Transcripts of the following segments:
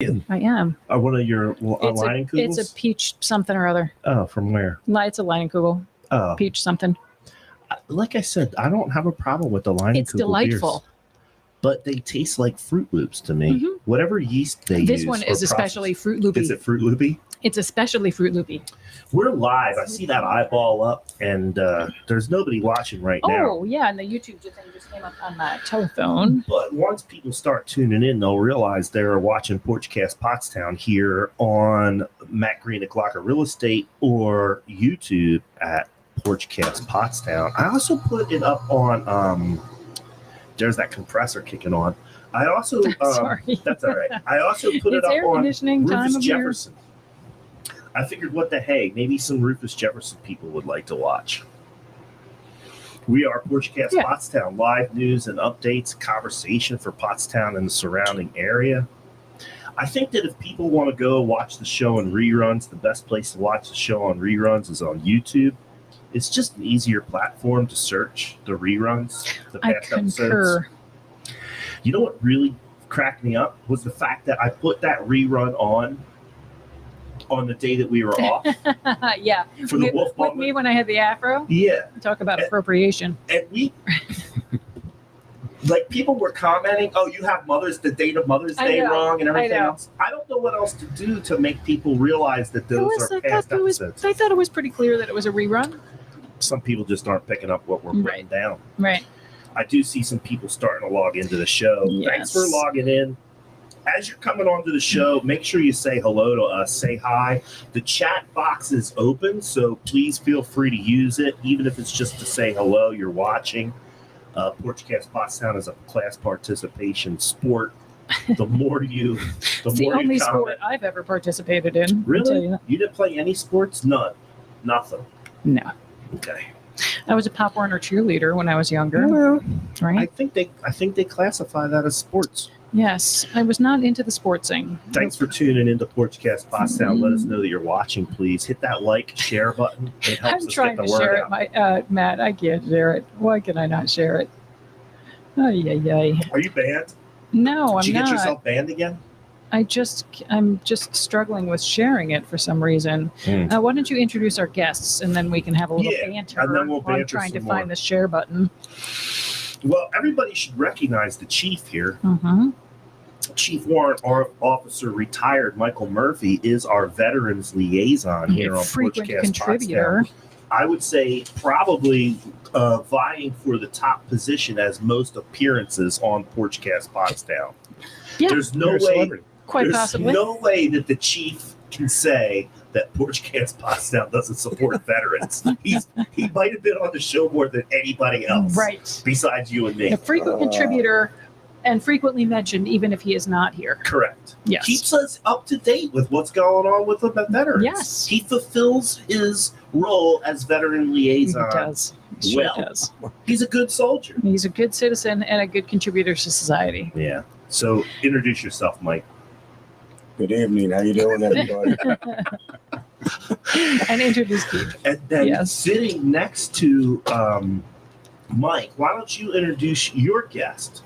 I am. One of your Leinenkugels? It's a peach something or other. Oh, from where? It's a Leinenkugel. Oh. Peach something. Like I said, I don't have a problem with the Leinenkugel It's delightful. beers, but they taste like Fruit Loops to me. Mm-hmm. Whatever yeast they use. This one is especially Fruit Loopy. Is it Fruit Loopy? It's especially Fruit Loopy. We're live. I see that eyeball up, and there's nobody watching right now. Oh, yeah, and the YouTube thing just came up on my telephone. But once people start tuning in, they'll realize they're watching Porchcast Pottstown here on Matt Green at Glocker Real Estate or YouTube at Porchcast Pottstown. I also put it up on, there's that compressor kicking on. I also, sorry. That's all right. I also put it up air on conditioning Rufus time of Jefferson. I figured, what the hey, maybe some Rufus Jefferson people would like to watch. We are Porchcast Pottstown, live news and updates, conversation for Pottstown and the surrounding area. I think that if people want to go watch the show on reruns, the best place to watch the show on reruns is on YouTube. It's just an easier platform to search the reruns, the past episodes. You know what really cracked me up was the fact that I put that rerun on the day that we were off. Yeah. For the Wolf With me when I had the afro. Yeah. Talk about appropriation. And we, like, people were commenting, oh, you have the date of Mother's Day wrong and everything else. I don't know what else to do to make people realize that those are past episodes. I thought it was pretty clear that it was a rerun. Some people just aren't picking up what we're putting down. Right. I do see some people starting to log into the show. Yes. Thanks for logging in. As you're coming onto the show, make sure you say hello to us, say hi. The chat box is open, so please feel free to use it, even if it's just to say hello, you're watching. Porchcast Pottstown is a class participation sport. The more you It's the only sport I've ever participated in. Really? You didn't play any sports? None? Nothing? No. Okay. I was a Pop Warner cheerleader when I was younger. Well, right? I think they classify that as sports. Yes, I was not into the sportsing. Thanks for tuning into Porchcast Pottstown. Let us know that you're watching, please. Hit that like, share button. It helps us get the word out. I'm trying to share it. Matt, I can't share it. Why can I not share it? Are you banned? No, I'm not. Did you get yourself banned again? I'm just struggling with sharing it for some reason. Why don't you introduce our guests, and then we can have a little banter and then we'll banter while trying to more. find the share button. Well, everybody should recognize the chief here. Mm-hmm. Chief Warrant Officer retired Michael Murphy is our veterans liaison here on frequent Porchcast contributor. Pottstown. I would say probably vying for the top position as most appearances on Porchcast Pottstown. Yeah, There's no way. Quite possibly. No way that the chief can say that Porchcast Pottstown doesn't support veterans. He might have been on the show more than anybody else, right? Besides you and me. A frequent contributor and frequently mentioned, even if he is not here. Correct. Yes. Keeps us up to date with what's going on with the veterans. Yes. He fulfills his role as veteran liaison. He does. He sure does. He's a good soldier. He's a good citizen and a good contributor to society. Yeah. So introduce yourself, Mike. Good evening. How you doing, everybody? And introduce Keith. And then sitting next to Mike, why don't you introduce your guest?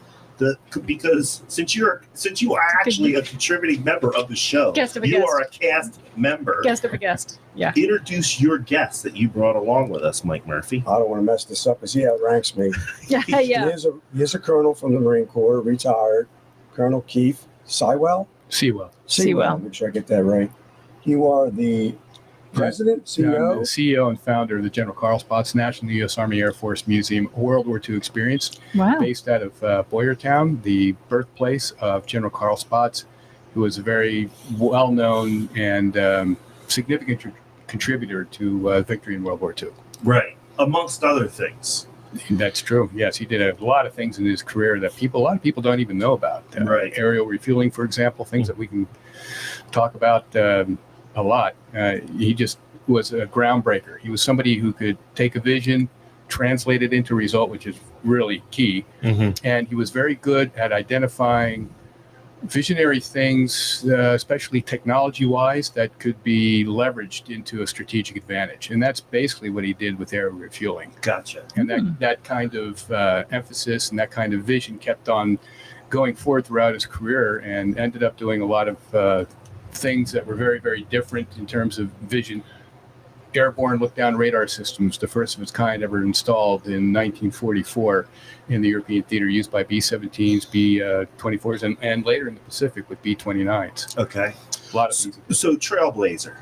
Because since you are actually a contributing member of the show, you are a cast member. Guest of a guest. Yeah. Introduce your guest that you brought along with us, Mike Murphy. I don't want to mess this up because he outranks me. Yeah. He is a colonel from the Marine Corps, retired. Colonel Keith Seiwell. Seiwell. Make sure I get that right. You are the president, CEO? I'm the CEO and founder of the General Carl Spaatz National U.S. Army Air Force Museum, a World War II experience. Wow. Based out of Boyertown, the birthplace of General Carl Spaatz, who was a very well-known and significant contributor to victory in World War II. Right, amongst other things. That's true. Yes, he did a lot of things in his career that a lot of people don't even know about. Right. Aerial refueling, for example, things that we can talk about a lot. He just was a groundbreaker. He was somebody who could take a vision, translate it into a result, which is really key. Mm-hmm. And he was very good at identifying visionary things, especially technology-wise, that could be leveraged into a strategic advantage. And that's basically what he did with air refueling. Gotcha. And that kind of emphasis and that kind of vision kept on going forward throughout his career, and ended up doing a lot of things that were very, very different in terms of vision. Airborne look-down radar systems, the first of its kind ever installed in 1944 in the European theater, used by B-17s, B-24s, and later in the Pacific with B-29s. Okay. A lot of things. So trailblazer.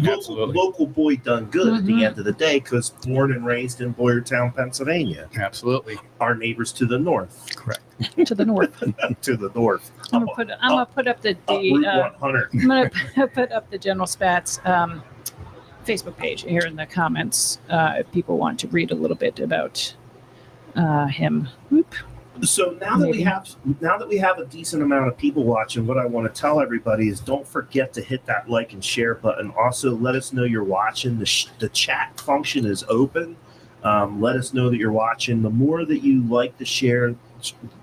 Absolutely. Local boy done good at the end of the day, because born and raised in Boyertown, Pennsylvania. Absolutely. Our neighbors to the north. Correct. To the north. To the north. I'm gonna put up the Route 100. I'm gonna put up the General Spats Facebook page here in the comments if people want to read a little bit about him. Whoop. So now that we have a decent amount of people watching, what I want to tell everybody is don't forget to hit that like and share button. Also, let us know you're watching. The chat function is open. Let us know that you're watching. The more that you like to share, the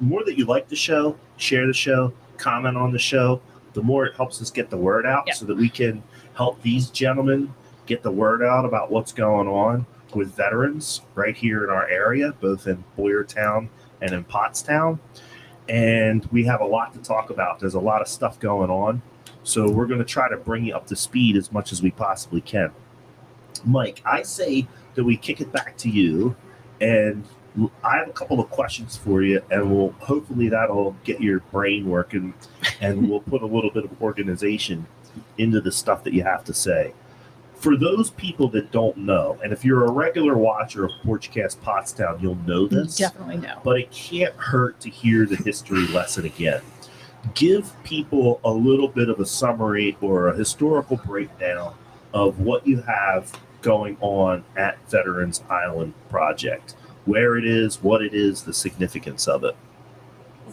more that you like the show, share the show, comment on the show, the more it helps us get the word out so that we can help these gentlemen get the word out about what's going on with veterans right here in our area, both in Boyertown and in Pottstown. And we have a lot to talk about. There's a lot of stuff going on. So we're going to try to bring you up to speed as much as we possibly can. Mike, I say that we kick it back to you, and I have a couple of questions for you, and hopefully that'll get your brain working, and we'll put a little bit of organization into the stuff that you have to say. For those people that don't know, and if you're a regular watcher of Porchcast Pottstown, you'll know this. Definitely know. But it can't hurt to hear the history lesson again. Give people a little bit of a summary or a historical breakdown of what you have going on at Veterans Island Project. Where it is, what it is, the significance of it.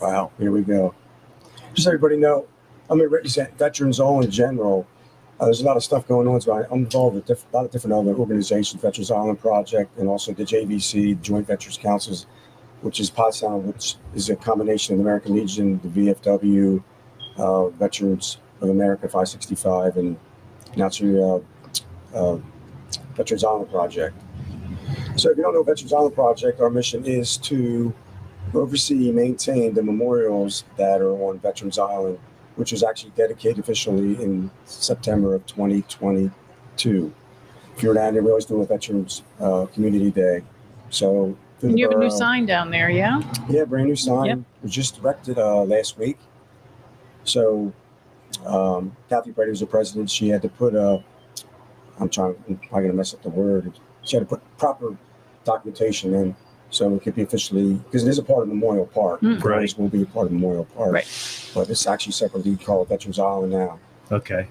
Wow, here we go. Just so everybody know, I'm a Veterans All in general. There's a lot of stuff going on. So I'm involved with a lot of different other organizations, Veterans Island Project, and also the JVC, Joint Veterans Councils, which is Pottstown, which is a combination of the American Legion, the VFW, Veterans of America 565, and now Veterans Island Project. So if you don't know Veterans Island Project, our mission is to oversee and maintain the memorials that are on Veterans Island, which was actually dedicated officially in September of 2022. If you're down there, we always do a Veterans Community Day. So and you have a new sign down there, yeah? Yeah, brand new sign. Yep. It was just erected last week. So Kathy Brady was the president. She had to put I'm probably going to mess up the word. She had to put proper documentation in so it could be officially, because it is a part of Memorial Park. Right. It will be a part of Memorial Park. Right. But it's actually separately called Veterans Island now. Okay.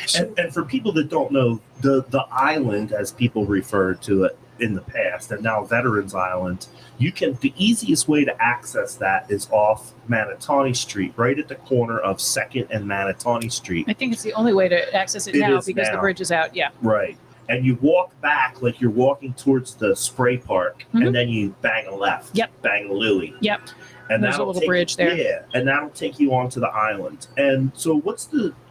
So, And for people that don't know, the island, as people referred to it in the past, and now Veterans Island, the easiest way to access that is off Manatawny Street, right at the corner of 2nd and Manatawny Street. I think it's the only way to access it now because the bridge is out. Yeah. Right. And you walk back like you're walking towards the spray park, and then you bang a left. Yep. Bang a Louie. Yep. And there's a little bridge there. Yeah, and that'll take you onto the island. And so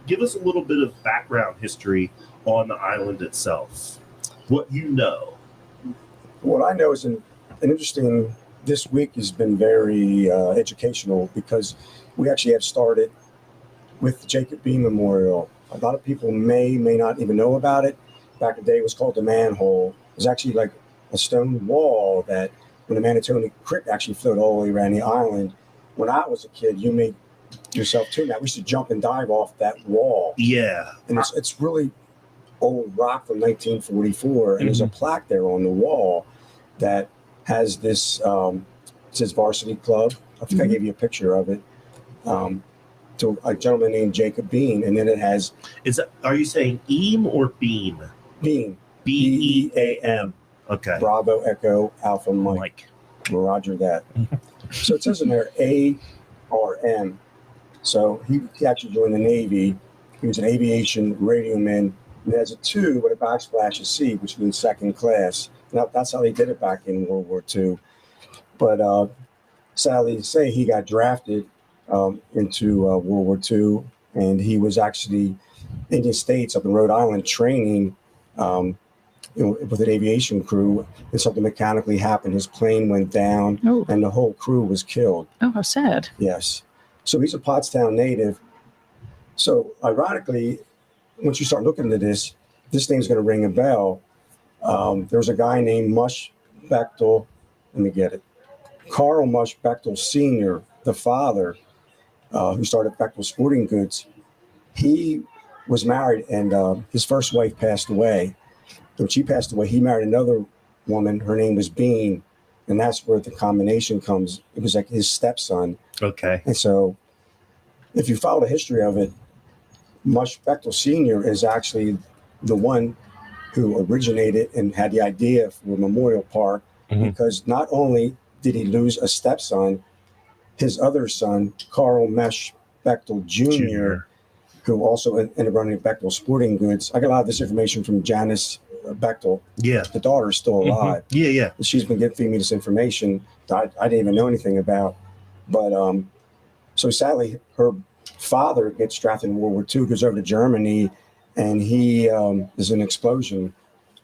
give us a little bit of background history on the island itself. What you know. what I know is an interesting, this week has been very educational because we actually have started with the Jacob Bean Memorial. A lot of people may not even know about it. Back in the day, it was called the manhole. It was actually like a stone wall that when the Manatawny Creek actually flowed all the way around the island. When I was a kid, you made yourself too. Now we used to jump and dive off that wall. Yeah. And it's really old rock from 1944. And there's a plaque there on the wall that has this, it says Varsity Club. I think I gave you a picture of it. To a gentleman named Jacob Bean. And then it has. Are you saying Eam or Beam? Bean. Beam. Okay. Bravo, Echo, Alpha, Mike. Roger that. So it says in there ARM. So he actually joined the Navy. He was an aviation radioman. And it has a 2 with a backsplash of C, which means second class. Now that's how they did it back in World War II. But sadly to say, he got drafted into World War II, and he was actually in the States up in Rhode Island training with an aviation crew, and something mechanically happened. His plane went down, Oh. and the whole crew was killed. Oh, how sad. Yes. So he's a Pottstown native. So ironically, once you start looking into this name's going to ring a bell. There's a guy named Mush Bechtel. Let me get it. Carl Mush Bechtel Sr., the father, who started Bechtel Sporting Goods. He was married, and his first wife passed away. When she passed away, he married another woman. Her name was Bean, and that's where the combination comes. It was like his stepson. Okay. And so if you follow the history of it, Mush Bechtel Sr. is actually the one who originated and had the idea for Memorial Park, because not only did he lose a stepson, his other son, Carl Mesh Bechtel Jr., who also ended up running Bechtel Sporting Goods. I got a lot of this information from Janice Bechtel. Yeah. The daughter is still alive. Yeah, yeah. She's been feeding me this information that I didn't even know anything about. But so sadly, her father gets drafted in World War II, goes over to Germany, and he is in an explosion,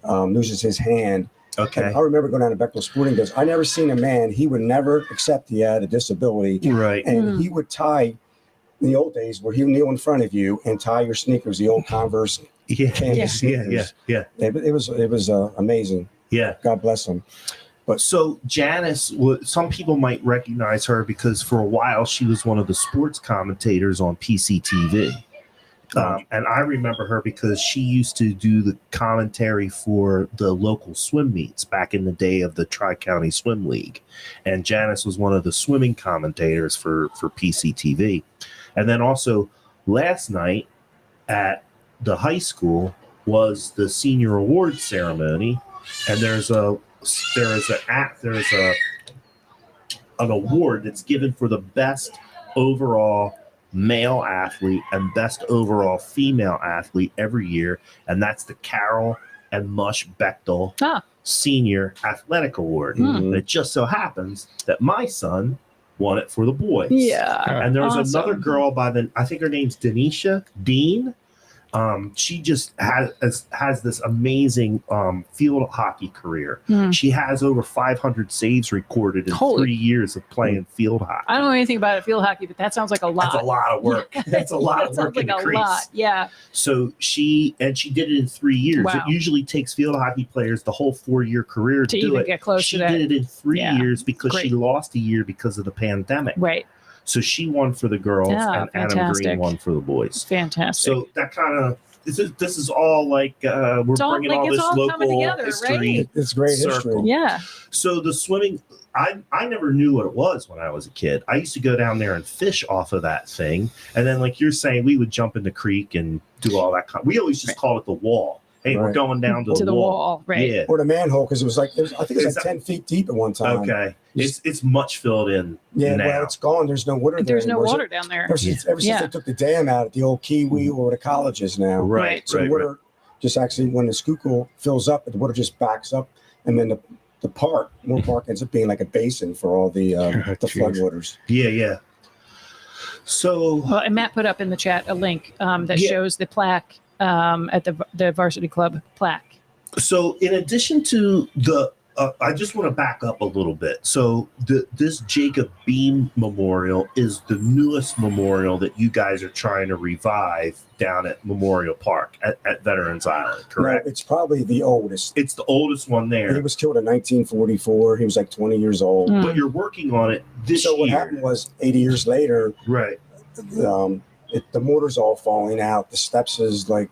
loses his hand. Okay. And I remember going down to Bechtel Sporting Goods. I never seen a man, he would never accept he had a disability. Right. And he would tie, in the old days, where he would kneel in front of you and tie your sneakers, the old Converse Yeah. canvas sneakers. Yeah. It was amazing. Yeah. God bless him. So Janice, some people might recognize her because for a while she was one of the sports commentators on PCTV. And I remember her because she used to do the commentary for the local swim meets back in the day of the Tri-County Swim League. And Janice was one of the swimming commentators for PCTV. And then also last night at the high school was the senior awards ceremony. And there's an award that's given for the best overall male athlete and best overall female athlete every year, and that's the Carol and Mush Bechtel Senior Athletic Award. And it just so happens that my son won it for the boys. Yeah. And there was Awesome. another girl I think her name's Denisha Dean. She just has this amazing field hockey career. She has over 500 saves recorded in 3 years of playing field hockey. I don't know anything about field hockey, but that sounds like a lot. That's a lot of work. That's a lot That of sounds work like in the a crease. lot. Yeah. So she did it in 3 years. Wow. It usually takes field hockey players the whole 4-year career to do even it. get close She to that. did it in 3 Yeah. years because Great. she lost a year because of the pandemic. Right. So she won for the girls, and Adam fantastic. Green won for the boys. Fantastic. So that kind of this is all like we're bringing all this coming local together, history. right? It's great Circle. history. Yeah. So the swimming, I never knew what it was when I was a kid. I used to go down there and fish off of that thing, and then like you're saying, we would jump in the creek and do all that. We always just call it the wall. Hey, we're Right. going down to the wall, right? Yeah. Or the manhole, because I think it was Is like 10 feet deep at one time. Okay. It's much filled in. Yeah, now. well, it's gone. There's no water there. There's no anymore. water down there. Ever since Yeah. they took the dam out at the old Kiwi or the colleges now. Right. So the water just actually, when the Schuylkill fills up, the water just backs up, and then the park, Moore Park, ends up being like a basin for all the floodwaters. Yeah. So Well, and Matt put up in the chat a link that shows the plaque at the varsity club plaque. So in addition to the, I just want to back up a little bit. So this Jacob Beam Memorial is the newest memorial that you guys are trying to revive down at Memorial Park at Veterans Island, correct? No, it's probably the oldest. It's the oldest one He there, was killed in 1944. He was like 20 years old. Mm. but you're working on it this So year. what happened was 80 years later, Right. the mortar's all falling out. The steps is like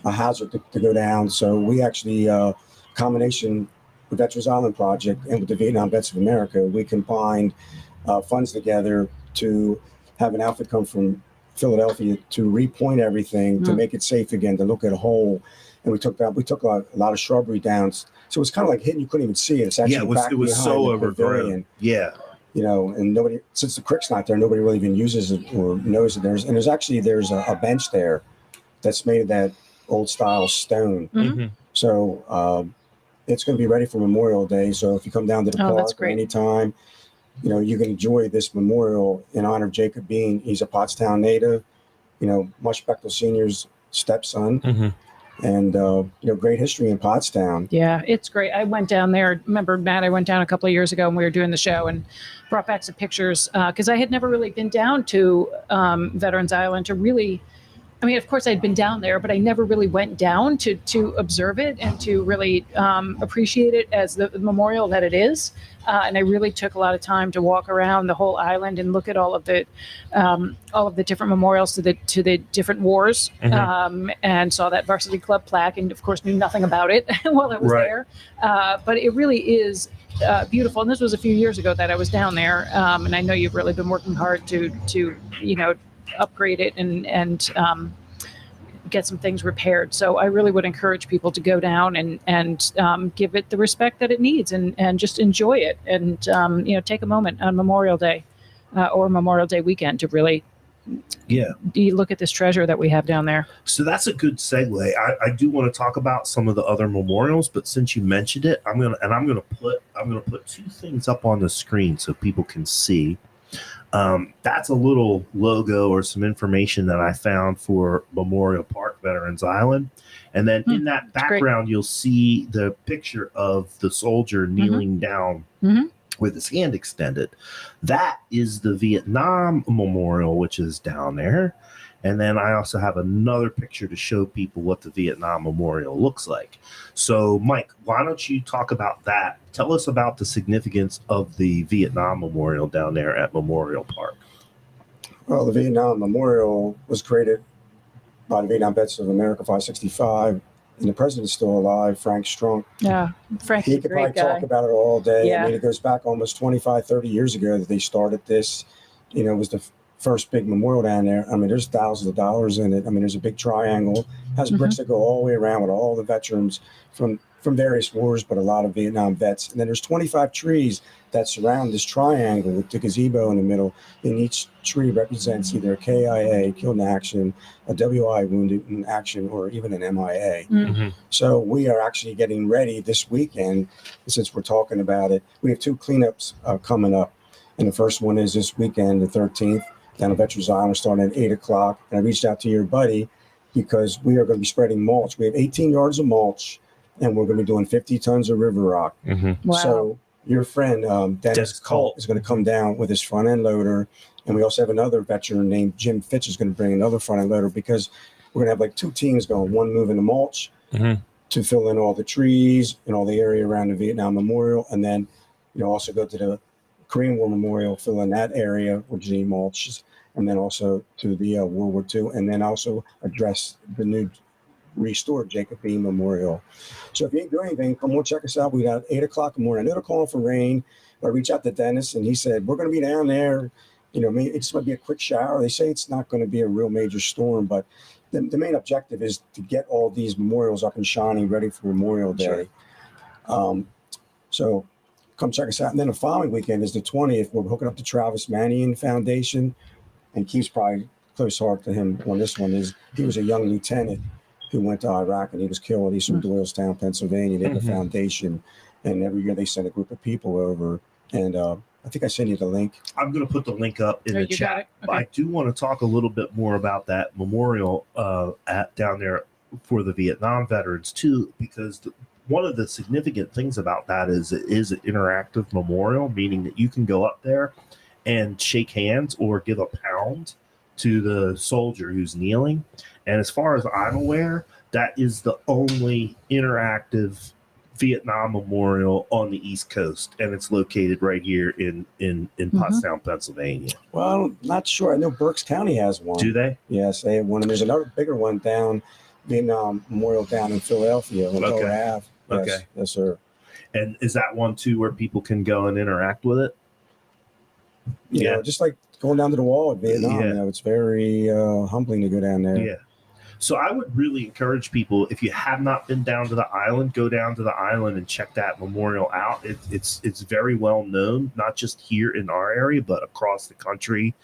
a hazard to go down. So we actually, combination with Veterans Island Project and with the Vietnam Vets of America, we combined funds together to have an outfit come from Philadelphia to repoint everything, to make it safe again, to look at a hole. And we took a lot of shrubbery down. So it's kind of like hidden. You couldn't even see it. It's actually Yeah, it was behind so the overgrown. pavilion. Yeah. You know, and nobody, since the creek's not there, nobody really even uses it or knows that there's a bench there that's made of that old style stone. Mhm. So it's going to be ready for Memorial Day. So if you come down to the Oh, that's park great. anytime, you know, you can enjoy this memorial in honor of Jacob Bean. He's a Pottstown native, you know, Mush Bechtel Sr.'s stepson. and great history in Pottstown. Yeah, it's great. I went down there. Remember, Matt, I went down a couple of years ago and we were doing the show and brought back some pictures because I had never really been down to Veterans Island to really. I mean, of course, I'd been down there, but I never really went down to observe it and to really appreciate it as the memorial that it is. And I really took a lot of time to walk around the whole island and look at all of the different memorials to the different wars, and saw that Varsity Club plaque, and of course knew nothing about it while I was there. But it really is beautiful. And this was a few years ago that I was down there, and I know you've really been working hard to upgrade it and get some things repaired. So I really would encourage people to go down and give it the respect that it needs and just enjoy it and take a moment on Memorial Day or Memorial Day weekend to really look at this treasure that we have down there. So that's a good segue. I do want to talk about some of the other memorials, but since you mentioned it, I'm gonna put two things up on the screen so people can see. That's a little logo or some information that I found for Memorial Park, Veterans Island. And then in that background, you'll see the picture of the soldier kneeling down with his hand extended. That is the Vietnam Memorial, which is down there. And then I also have another picture to show people what the Vietnam Memorial looks like. So, Mike, why don't you talk about that? Tell us about the significance of the Vietnam Memorial down there at Memorial Park. Well, the Vietnam Memorial was created by the Vietnam Vets of America 565, and the president's still alive, Frank Strunk. Yeah, Frank's He a could great probably guy. talk about it all day. Yeah. I mean, it goes back almost 25, 30 years ago that they started this. It was the first big memorial down there. I mean, there's thousands of dollars in it. I mean, there's a big triangle, has bricks that go all the way around with all the veterans from various wars, but a lot of Vietnam vets. And then there's 25 trees that surround this triangle with the gazebo in the middle. And each tree represents either a KIA, killed in action, a WI, wounded in action, or even an MIA. So we are actually getting ready this weekend. Since we're talking about it, we have two cleanups coming up. And the first one is this weekend, the 13th, down at Veterans Island, starting at 8 o'clock. And I reached out to your buddy because we are going to be spreading mulch. We have 18 yards of mulch, and we're going to be doing 50 tons of river rock. Wow. So your friend, Dennis Colt, is going to come down with his front end loader. And we also have another veteran named Jim Fitch is going to bring another front end loader because we're going to have like two teams going, one moving the mulch to fill in all the trees and all the area around the Vietnam Memorial. And then, also go to the Korean War Memorial, fill in that area where G mulch, and then also to the World War II, and then also address the new restored Jacob B. Memorial. So if you ain't doing anything, come on, check us out. We got 8 o'clock in the morning. I know they're calling for rain, but I reached out to Dennis, and he said, we're going to be down there. Maybe it's going to be a quick shower. They say it's not going to be a real major storm, but the main objective is to get all these memorials up and shining, ready for Memorial Day. So come check us out. And then the following weekend is the 20th. We're hooking up the Travis Manion Foundation, and Keith's probably close heart to him on this one. He was a young lieutenant who went to Iraq, and he was killed. He's from Doylestown, Pennsylvania. They have a foundation, and every year they send a group of people over. And I think I sent you the link. I'm going to put the link up in the chat. Okay. But I do want to talk a little bit more about that memorial down there for the Vietnam veterans too, because one of the significant things about that is it is an interactive memorial, meaning that you can go up there and shake hands or give a pound to the soldier who's kneeling. And as far as I'm aware, that is the only interactive Vietnam memorial on the East Coast, and it's located right here in Pottstown, Pennsylvania. Well, I'm not sure. I know Berks County has one. Do they? Yes, they have one. And there's another bigger one down, Vietnam Memorial down in Philadelphia. On Lower Ave. Yes, Okay. Yes, sir. And is that one too where people can go and interact with it? Yeah, just like going down to the wall at Vietnam. Yeah. It's very humbling to go down there. Yeah. So I would really encourage people, if you have not been down to the island, go down to the island and check that memorial out. It's very well known, not just here in our area, but across the country.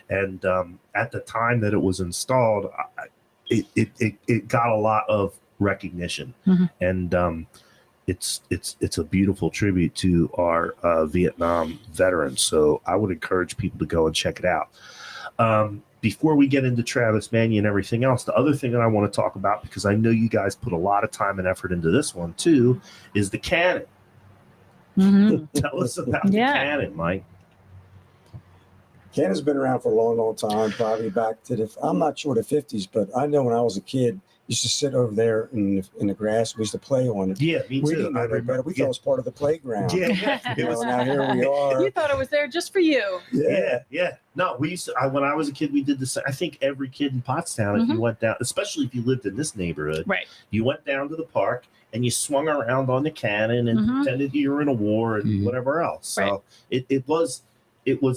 And at the time that it was installed, it got a lot of recognition, and it's a beautiful tribute to our Vietnam veterans. So I would encourage people to go and check it out. before we get into Travis Mannion and everything else, the other thing that I want to talk about, because I know you guys put a lot of time and effort into this one too, is the cannon. Mm-hmm. Tell us about the cannon, Mike. Cannon's been around for a long, long time, probably back to I'm not sure the 50s, but I know when I was a kid, used to sit over there in the grass. We used to play on it. Yeah, me We too. didn't know that better. We thought it was part of the playground. Yeah. Now here we are. You thought it was there just for you. Yeah. No, we used to, when I was a kid, we did this. I think every kid in Pottstown, if you went down, especially if you lived in this neighborhood, Right. you went down to the park and you swung around on the cannon and pretended you were in a war and whatever else. So it was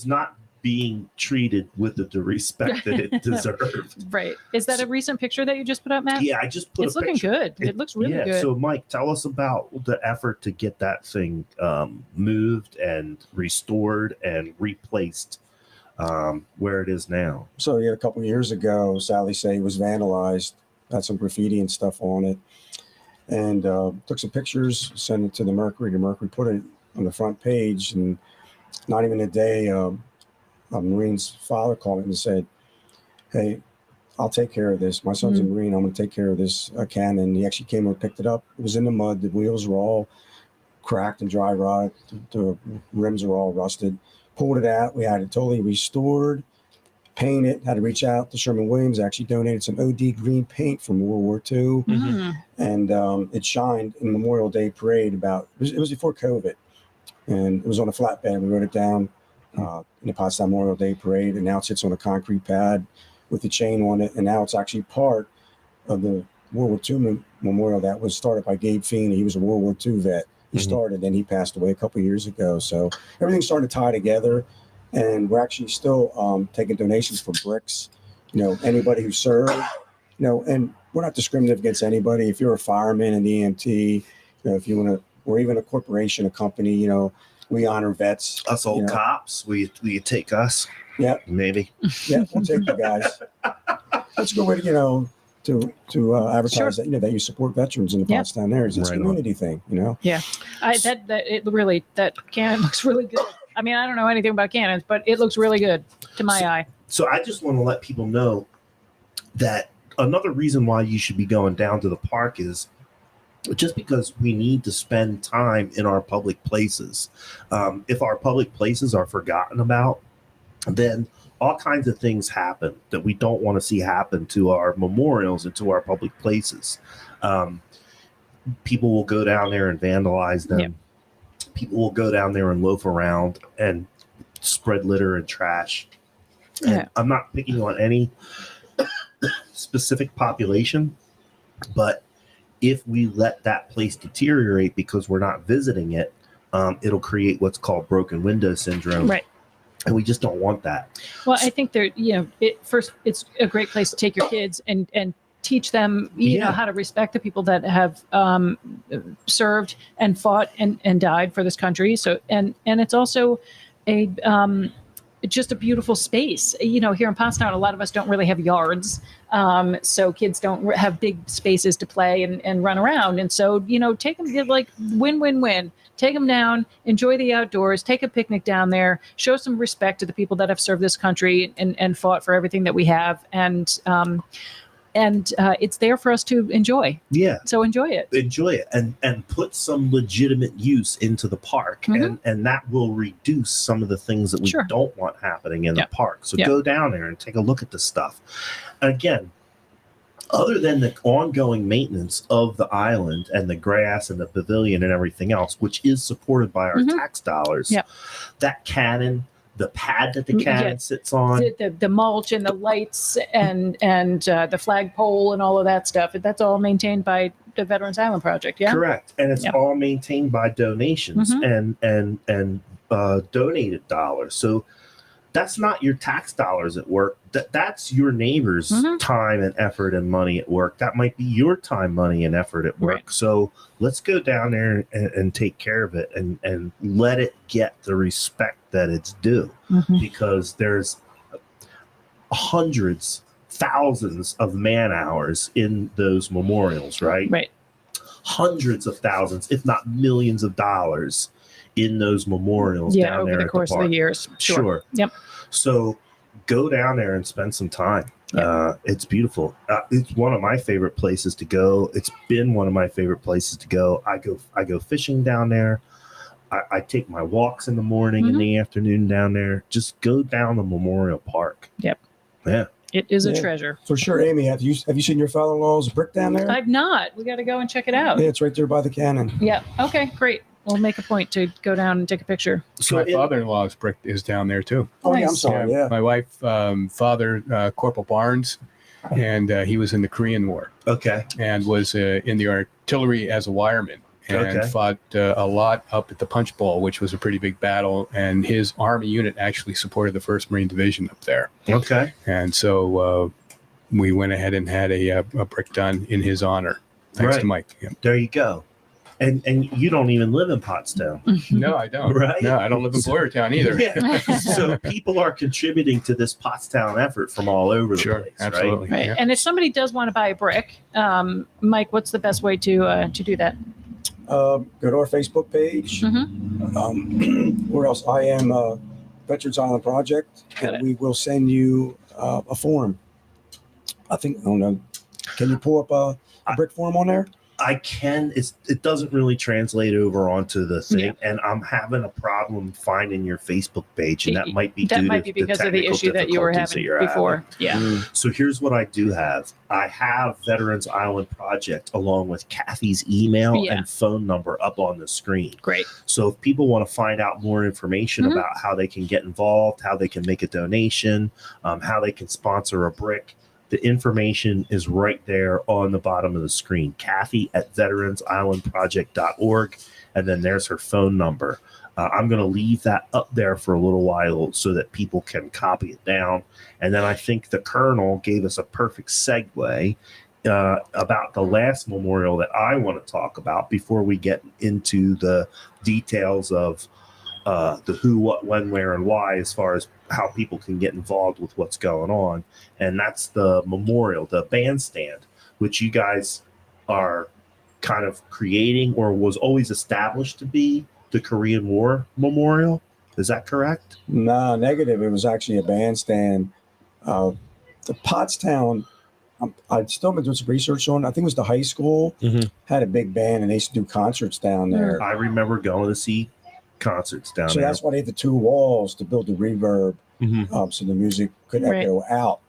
not being treated with the respect that it deserved. Right. Is that a recent picture that you just put up, Matt? Yeah, I just put It's a looking picture. good. It looks really good. So, Mike, tell us about the effort to get that thing moved and restored and replaced where it is now. So a couple of years ago, Sally Say was vandalized, had some graffiti and stuff on it, and took some pictures, sent it to the Mercury. The Mercury put it on the front page, and not even a day, a Marine's father called me and said, "Hey, I'll take care of this. My son's a Marine. I'm going to take care of this cannon." He actually came and picked it up. It was in the mud. The wheels were all cracked and dry rot. The rims are all rusted. Pulled it out. We had it totally restored, painted. Had to reach out to Sherman-Williams. Actually donated some OD green paint from World War II. And it shined in Memorial Day parade. It was before COVID, and it was on a flatbed. We wrote it down in the Pottstown Memorial Day parade, and now it sits on a concrete pad with the chain on it, and now it's actually part of the World War II memorial that was started by Gabe Feeney. He was a World War II vet. He started, then he passed away a couple of years ago. So everything's starting to tie together, and we're actually still taking donations for bricks. Anybody who served, and we're not discriminative against anybody. If you're a fireman, an EMT, if you want to, or even a corporation, a company, we honor vets. Us old cops, will you take us? Yeah, maybe. Yeah, we'll take you guys. That's a good way to advertise that you support veterans in the Pottstown areas. It's a community thing, Yeah, that cannon looks really good. I mean, I don't know anything about cannons, but it looks really good to my eye. So I just want to let people know that another reason why you should be going down to the park is just because we need to spend time in our public places. If our public places are forgotten about, then all kinds of things happen that we don't want to see happen to our memorials and to our public places. People will go down there and vandalize them. Yep. People will go down there and loaf around and spread litter and trash. And I'm not picking on any specific population, but if we let that place deteriorate because we're not visiting it, it'll create what's called broken window syndrome. Right. And we just don't want that. Well, I think it's a great place to take your kids and teach them, how to respect the people that have served and fought and died for this country. So, and it's also just a beautiful space. Here in Pottstown, a lot of us don't really have yards. So kids don't have big spaces to play and run around. And so, take them, like win-win-win. Take them down, enjoy the outdoors, take a picnic down there, show some respect to the people that have served this country and fought for everything that we have. And it's there for us to enjoy. Yeah. So enjoy it. Enjoy it and put some legitimate use into the park. And that will reduce some of the things that we don't want happening in the park. So go down there and take a look at the stuff. Again, other than the ongoing maintenance of the island and the grass and the pavilion and everything else, which is supported by our tax dollars, that cannon, the pad that the cannon sits on, the mulch and the lights and the flagpole and all of that stuff, that's all maintained by the Veterans Island Project. Yeah, correct. And it's all maintained by donations and donated dollars. So that's not your tax dollars at work. That's your neighbor's time and effort and money at work. That might be your time, money, and effort at work. Right. So let's go down there and take care of it and let it get the respect that it's due, because there's hundreds, thousands of man hours in those memorials, right? Right. Hundreds of thousands, if not millions of dollars in those memorials down over there the course of the years. Sure. Yep. So go down there and spend some time. It's beautiful. It's one of my favorite places to go. It's been one of my favorite places to go. I go fishing down there. I take my walks in the morning and the afternoon down there. Just go down the Memorial Park. Yep. Yeah. It is a treasure. For sure. Amy, have you seen your father-in-law's brick down there? I've not. We got to go and check it out. Yeah, it's right there by the cannon. Yeah. Okay, great. We'll make a point to go down and take a picture. So My father-in-law's brick is down there too. Oh, yeah, I'm Nice. sorry. Yeah. My wife, father, Corporal Barnes, and he was in the Korean War okay. and was in the artillery as a wireman and fought a lot up at the Punch Bowl, which was a pretty big battle. And his Army unit actually supported the 1st Marine Division up there. Okay. And so we went ahead and had a brick done in his honor. Thanks to Mike. Yeah. There you go. And you don't even live in Pottstown. No, I don't. Right? No, I don't live in Boyertown either. Yeah. So people are contributing to this Pottstown effort from all over the place. Absolutely. Right. Yeah. And if somebody does want to buy a brick, Mike, what's the best way to do that? Go to our Facebook page. Where else? I am Veterans Island Project. Got it. We will send you a form. I don't know. Can you pull up a brick form on there? I can. It doesn't really translate over onto the thing, and I'm having a problem finding your Facebook page, and that might be because of the issue that you were having before. Yeah. So here's what I do have. I have Veterans Island Project along with Kathy's email and phone number up on the screen. Great. So if people want to find out more information about how they can get involved, how they can make a donation, how they can sponsor a brick, the information is right there on the bottom of the screen. Kathy at veteransislandproject.org. And then there's her phone number. I'm going to leave that up there for a little while so that people can copy it down. And then I think the Colonel gave us a perfect segue about the last memorial that I want to talk about before we get into the details of the who, what, when, where, and why, as far as how people can get involved with what's going on. And that's the memorial, the bandstand, which you guys are kind of creating or was always established to be the Korean War Memorial. Is that correct? No, negative. It was actually a bandstand. The Pottstown, I've still been doing some research on. I think it was the high school had a big band and they used to do concerts down there. I remember going to see concerts down there. So that's why they had the 2 walls to build the reverb so the music could echo out.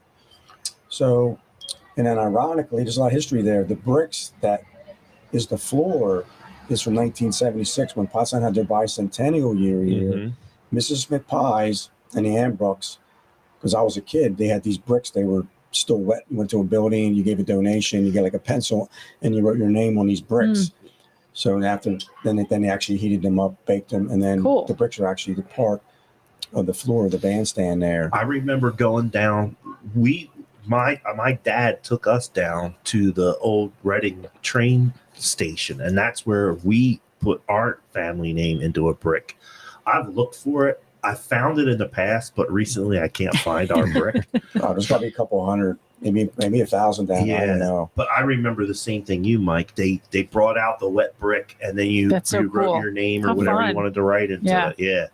So, and then ironically, there's a lot of history there. The bricks that is the floor is from 1976 when Pottstown had their bicentennial year here. Mrs. Smith Pies and the Ambrooks, because I was a kid, they had these bricks. They were still wet. You went to a building, you gave a donation, you get like a pencil, and you wrote your name on these bricks. So after then they actually heated them up, baked them, and then the bricks are actually the part of the floor of the bandstand there. I remember going down. My dad took us down to the old Reading train station, and that's where we put our family name into a brick. I've looked for it. I found it in the past, but recently I can't find our brick. There's probably a couple hundred, maybe 1,000 down. I don't know. But I remember the same thing you, Mike. They brought out the wet brick, and then you wrote your name or whatever you wanted to write into it. Yeah.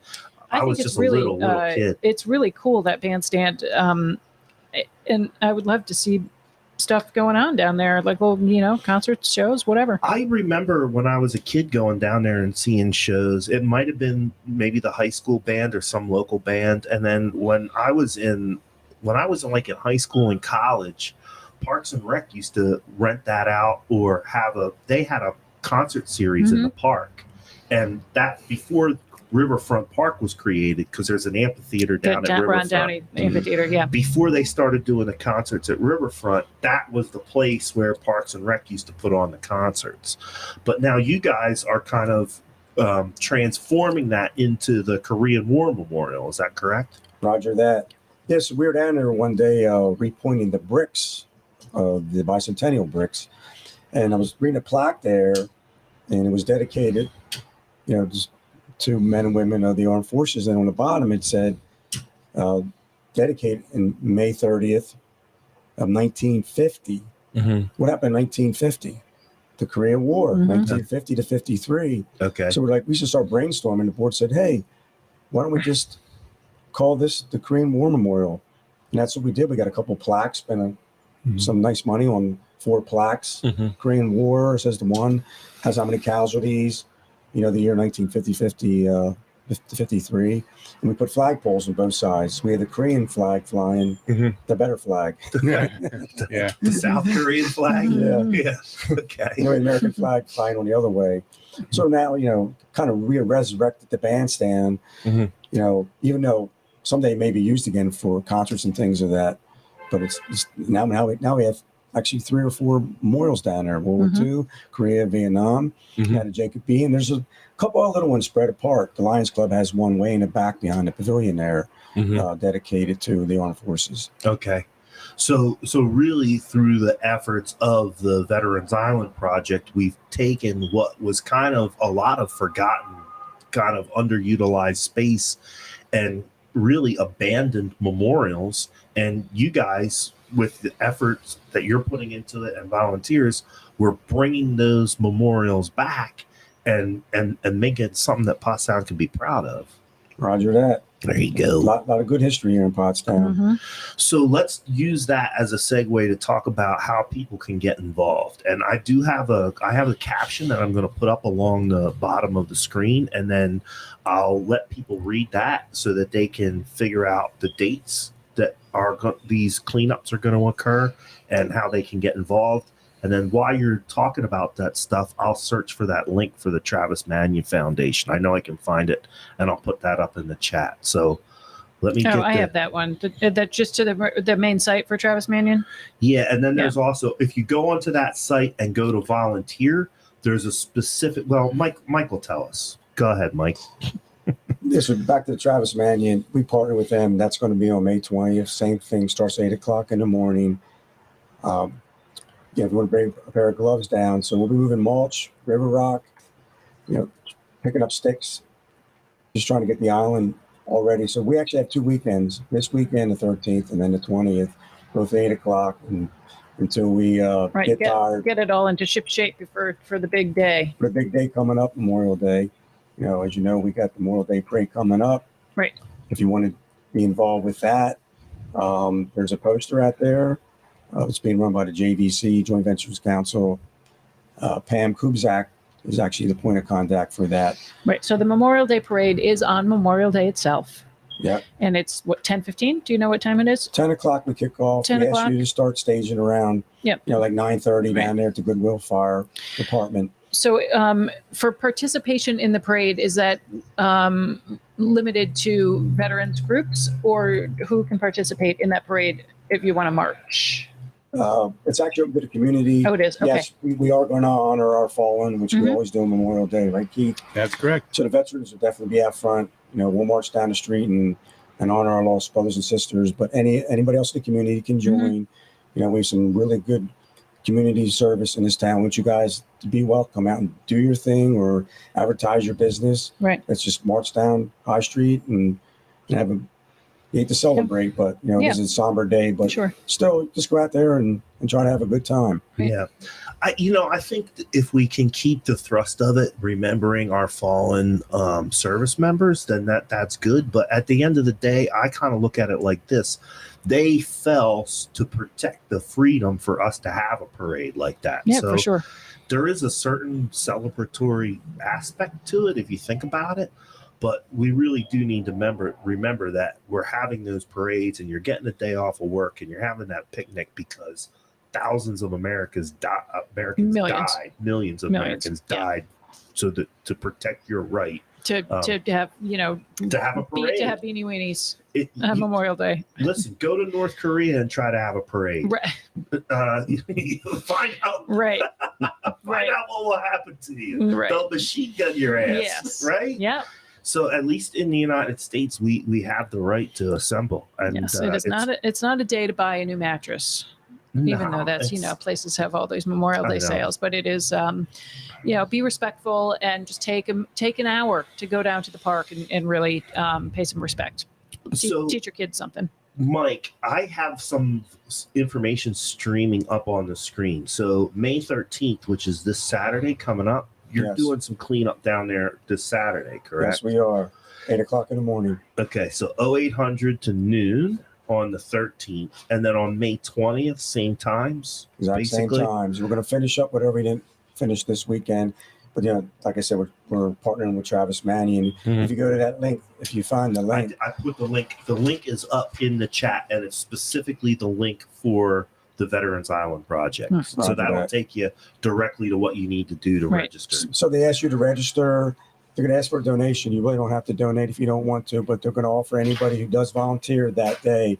I was just a little kid. It's really cool, that bandstand. And I would love to see stuff going on down there, like, concerts, shows, whatever. I remember when I was a kid going down there and seeing shows. It might have been maybe the high school band or some local band. And then when I was in high school and college, Parks and Rec used to rent that out or they had a concert series in the park. And that before Riverfront Park was created, because there's an amphitheater down at Riverfront. Ron Downey Amphitheater, yeah. Before they started doing the concerts at Riverfront, that was the place where Parks and Rec used to put on the concerts. But now you guys are kind of transforming that into the Korean War Memorial. Is that correct? Roger that. Yes, we were down there one day repointing the bricks, the bicentennial bricks. And I was reading a plaque there, and it was dedicated, just to men and women of the armed forces. And on the bottom, it said, dedicated in May 30th of 1950. What happened in 1950? The Korean War, 1950 to 53. Okay. So we should start brainstorming. The board said, hey, why don't we just call this the Korean War Memorial? And that's what we did. We got a couple plaques, spent some nice money on 4 plaques. Korean War says the one has how many casualties, the year 1950, 53. And we put flagpoles on both sides. We had the Korean flag flying, the better flag. Yeah. The South Korean flag. Yeah. Okay. The American flag flying on the other way. So now, kind of resurrected the bandstand, even though someday it may be used again for concerts and things of that. But it's now we have actually 3 or 4 memorials down there. World War II, Korea, Vietnam, had a Jacob B. And there's a couple of little ones spread apart. The Lions Club has one way in the back behind the pavilion there, dedicated to the armed forces. Okay. So really through the efforts of the Veterans Island Project, we've taken what was kind of a lot of forgotten, kind of underutilized space and really abandoned memorials. And you guys, with the efforts that you're putting into it and volunteers, we're bringing those memorials back and make it something that Pottstown can be proud of. Roger that. There you go. A lot of good history here in Pottstown. So let's use that as a segue to talk about how people can get involved. And I have a caption that I'm going to put up along the bottom of the screen, and then I'll let people read that so that they can figure out the dates that these cleanups are going to occur and how they can get involved. And then while you're talking about that stuff, I'll search for that link for the Travis Manion Foundation. I know I can find it, and I'll put that up in the chat. So let me I have that one. That just to the main site for Travis Manion? Yeah, and then there's also, if you go onto that site and go to volunteer, there's a specific, Mike will tell us. Go ahead, Mike. This is back to the Travis Manion. We partner with them. That's going to be on May 20th. Same thing, starts at 8 o'clock in the morning. If you want to bring a pair of gloves down. So we'll be moving mulch, river rock, picking up sticks, just trying to get the island all ready. So we actually have 2 weekends, this weekend, the 13th, and then the 20th, both at 8 o'clock until we get tired. Get it all into ship shape for the big day. For the big day coming up, Memorial Day. As you know, we got the Memorial Day Parade coming up. Right. If you want to be involved with that, there's a poster out there. It's being run by the JVC, Joint Ventures Council. Pam Kubzak is actually the point of contact for that. Right. So the Memorial Day Parade is on Memorial Day itself. Yeah. And it's 10:15? Do you know what time it is? 10 o'clock we kick off. 10 we o'clock? ask you to start staging around, like 9:30 down there at the Goodwill Fire Department. So for participation in the parade, is that limited to veterans groups, or who can participate in that parade if you want to march? It's actually open to the community. Oh, it is? Okay. Yes, we are going to honor our fallen, which we always do on Memorial Day, right, Keith? That's correct. So the veterans will definitely be out front. We'll march down the street and honor our lost brothers and sisters. But anybody else in the community can join. We have some really good community service in this town. I want you guys to be welcome out and do your thing or advertise your business. Right. Let's just march down High Street and have you hate to celebrate, but this is a somber day, but still just go out there and try to have a good time. Yeah. I think if we can keep the thrust of it, remembering our fallen service members, then that's good. But at the end of the day, I kind of look at it like this. They fell to protect the freedom for us to have a parade like that. Yeah, so for sure. There is a certain celebratory aspect to it if you think about it. But we really do need to remember that we're having those parades and you're getting a day off of work and you're having that picnic because thousands of Americans died. Millions of Americans died so that to protect your right to have to have a parade, to have beanie weenies Memorial Day. Listen, go to North Korea and try to have a parade. Right. Find out. Right. Find out what will happen to you. Right. They'll machine gun your ass. Yes. Right. Yeah. So at least in the United States, we have the right to assemble. And yes, it's not a day to buy a new mattress, even though that's places have all these Memorial Day sales. But it is, be respectful and just take an hour to go down to the park and really pay some respect. Teach your kids something. Mike, I have some information streaming up on the screen. So May 13th, which is this Saturday coming up. You're doing some cleanup down there this Saturday, correct? Yes, we are. 8 o'clock in the morning. Okay, so 0800 to noon. on the 13th, and then on May 20th, same times. Exact same basically. times. We're going to finish up whatever we didn't finish this weekend. But, like I said, we're partnering with Travis Manny. And if you go to that link, if you find the link. I put the link. The link is up in the chat, and it's specifically the link for the Veterans Island project. So that'll take you directly to what you need to do to register. So they ask you to register. They're going to ask for a donation. You really don't have to donate if you don't want to, but they're going to offer anybody who does volunteer that day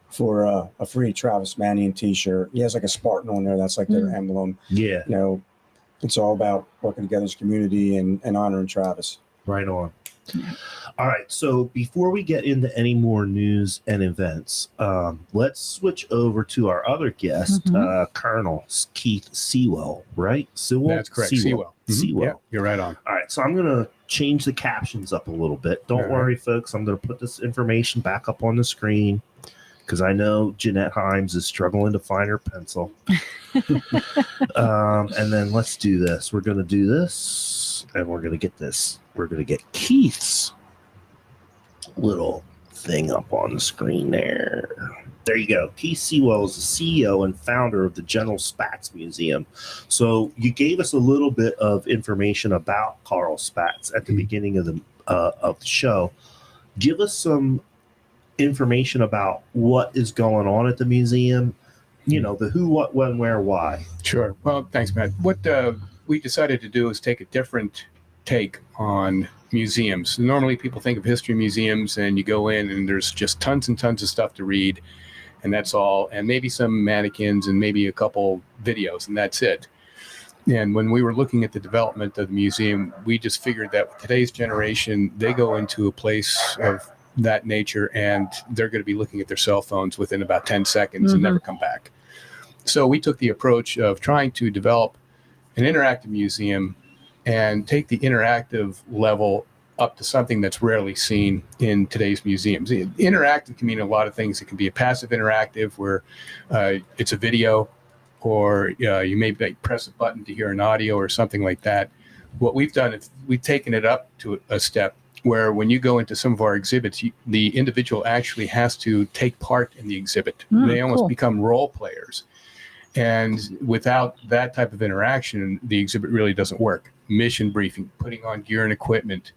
for a free Travis Mannion t-shirt. He has like a Spartan on there. That's like their emblem. Yeah. It's all about working together as a community and honoring Travis. Right on. All right. So before we get into any more news and events, let's switch over to our other guest, Colonel Keith Seiwell, right? Seiwell? That's correct. Seiwell. Seiwell. Yeah, you're right on. All right. So I'm going to change the captions up a little bit. Don't worry, folks. I'm going to put this information back up on the screen because I know Jeanette Himes is struggling to find her pencil. And then let's do this. We're going to do this, and we're going to get this. We're going to get Keith's little thing up on the screen there. There you go. Keith Seiwell is the CEO and founder of the General Spatz Museum. So you gave us a little bit of information about Carl Spatz at the beginning of the show. Give us some information about what is going on at the museum. The who, what, when, where, why. Sure. Well, thanks, Matt. What we decided to do is take a different take on museums. Normally people think of history museums and you go in and there's just tons and tons of stuff to read, and that's all, and maybe some mannequins and maybe a couple videos, and that's it. And when we were looking at the development of the museum, we just figured that with today's generation, they go into a place of that nature and they're going to be looking at their cell phones within about 10 seconds and never come back. So we took the approach of trying to develop an interactive museum and take the interactive level up to something that's rarely seen in today's museums. Interactive can mean a lot of things. It can be a passive interactive where it's a video, or you may press a button to hear an audio or something like that. What we've done is we've taken it up to a step where when you go into some of our exhibits, the individual actually has to take part in the exhibit. They almost become role players. And without that type of interaction, the exhibit really doesn't work. Mission briefing, putting on gear and equipment,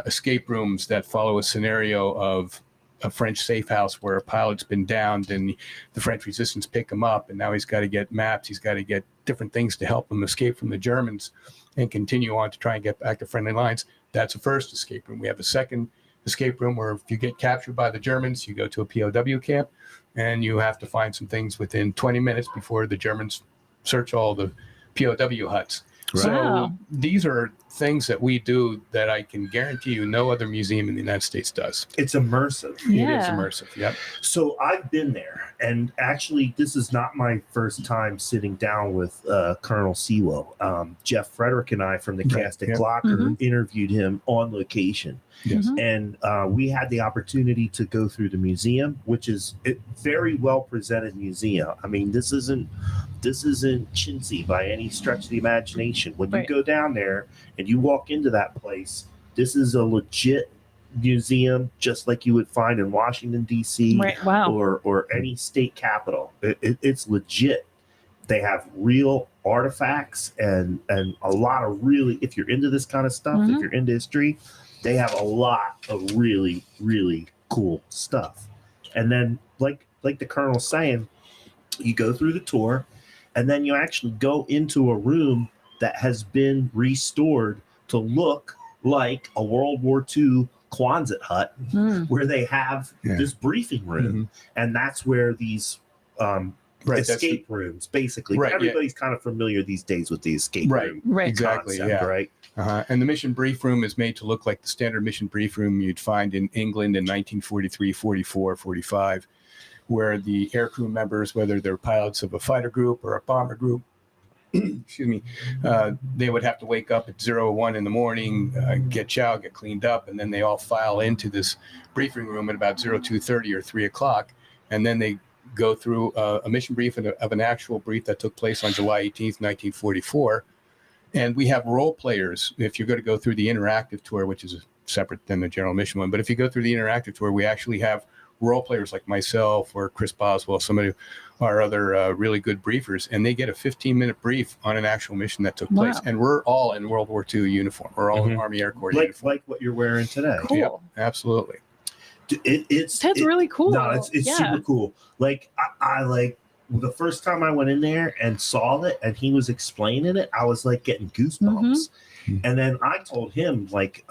escape rooms that follow a scenario of a French safe house where a pilot's been downed and the French resistance pick him up, and now he's got to get maps, he's got to get different things to help him escape from the Germans and continue on to try and get back to friendly lines. That's a first escape room. We have a second escape room where if you get captured by the Germans, you go to a POW camp and you have to find some things within 20 minutes before the Germans search all the POW huts. So these are things that we do that I can guarantee you no other museum in the United States does. It's immersive. Yeah. It is immersive. Yep. So I've been there, and actually this is not my first time sitting down with Colonel Seiwell. Jeff Frederick and I from the cast at Glocker interviewed him on location. Yes. And we had the opportunity to go through the museum, which is a very well presented museum. I mean, this isn't chintzy by any stretch of the imagination. When you go down there and you walk into that place, this is a legit museum, just like you would find in Washington, D.C. or any state capital. It's legit. They have real artifacts and a lot of really, if you're into this kind of stuff, if you're into history, they have a lot of really, really cool stuff. And then, like the Colonel's saying, you go through the tour, and then you actually go into a room that has been restored to look like a World War II Quonset hut, where they have this briefing room. And that's where these escape rooms, basically. Everybody's kind of familiar these days with the escape room. Exactly. Concept, right? And the mission brief room is made to look like the standard mission brief room you'd find in England in 1943, 44, 45, where the aircrew members, whether they're pilots of a fighter group or a bomber group, excuse me, they would have to wake up at 01 in the morning, get showered, get cleaned up, and then they all file into this briefing room at about 02:30 or 3 o'clock, and then they go through a mission brief of an actual brief that took place on July 18th, 1944. And we have role players. If you're going to go through the interactive tour, which is separate than the general mission one, but if you go through the interactive tour, we actually have role players like myself or Chris Boswell, some of our other really good briefers, and they get a 15-minute brief on an actual mission that took place. And we're all in World War II uniform. We're all in Army Air Corps uniform. Like what you're wearing today. Cool. Yep, absolutely. That's really cool. No, it's super cool. Like I like the first time I went in there and saw it and he was explaining it, I was like getting goosebumps. And then I told him, like,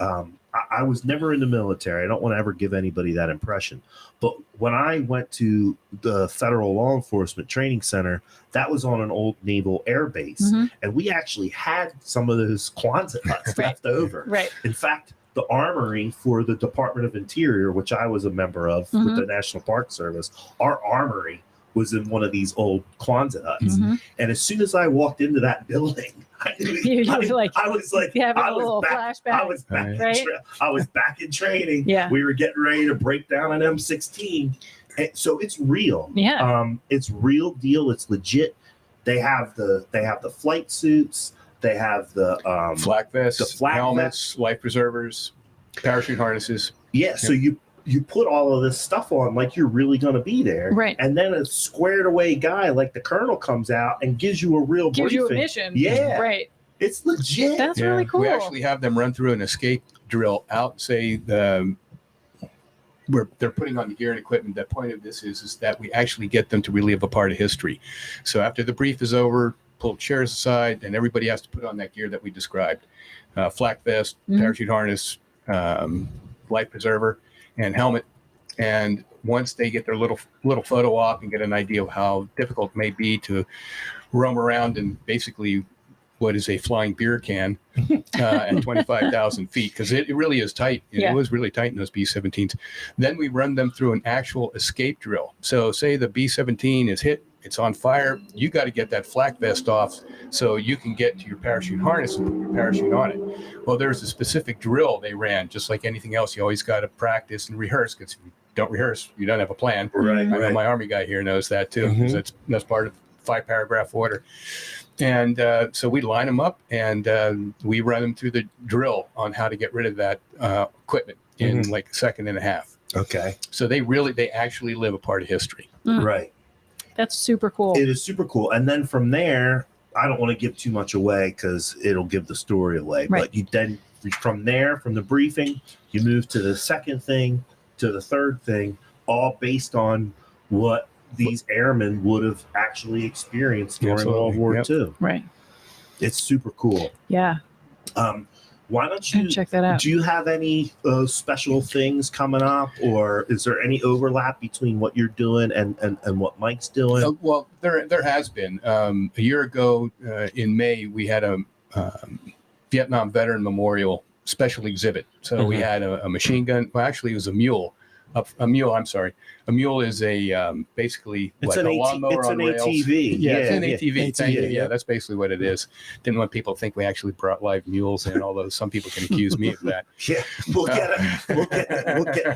I was never in the military. I don't want to ever give anybody that impression. But when I went to the Federal Law Enforcement Training Center, that was on an old naval air base. And we actually had some of those Quonset huts left over. Right. In fact, the armory for the Department of Interior, which I was a member of with the National Park Service, our armory was in one of these old Quonset huts. And as soon as I walked into that building, I was back in training. Yeah. We were getting ready to break down an M16. And so it's real. Yeah. It's real deal. It's legit. They have the flight suits. They have the flak vests, the flak helmets, life preservers, parachute harnesses. Yeah. So you put all of this stuff on like you're really going to be there. Right. And then a squared away guy like the colonel comes out and gives you a real Gives briefing. you a mission. Yeah. Right. It's legit. That's really cool. We actually have them run through an escape drill out, say, they're putting on the gear and equipment. The point of this is that we actually get them to relive a part of history. So after the brief is over, pull chairs aside, and everybody has to put on that gear that we described. Flak vest, parachute harness, life preserver, and helmet. And once they get their little photo op and get an idea of how difficult it may be to roam around in basically what is a flying beer can at 25,000 feet, because it really is tight. It was really tight in those B-17s. Then we run them through an actual escape drill. So say the B-17 is hit, it's on fire, you got to get that flak vest off so you can get to your parachute harness and put your parachute on it. Well, there's a specific drill they ran. Just like anything else, you always got to practice and rehearse, because if you don't rehearse, you don't have a plan. Right. I know my Army guy here knows that too, because that's part of 5-paragraph order. And so we line them up and we run them through the drill on how to get rid of that equipment in like a second and a half. Okay. So they actually live a part of history. Right. That's super cool. It is super cool. And then from there, I don't want to give too much away because it'll give the story away. Right. But you then from there, from the briefing, you move to the second thing, to the third thing, all based on what these airmen would have actually experienced during World War II. Right. It's super cool. Yeah. Why don't you check that out? Do you have any special things coming up, or is there any overlap between what you're doing and what Mike's doing? Well, there has been. A year ago in May, we had a Vietnam Veteran Memorial special exhibit. So we had a machine gun. Well, actually, it was a mule. A mule is a basically it's a lawnmower on rails. ATV. Yeah, it's an ATV. ATV. Thank you. Yeah, that's basically what it is. Didn't want people to think we actually brought live mules in, although some people can accuse me of that. Yeah, we'll get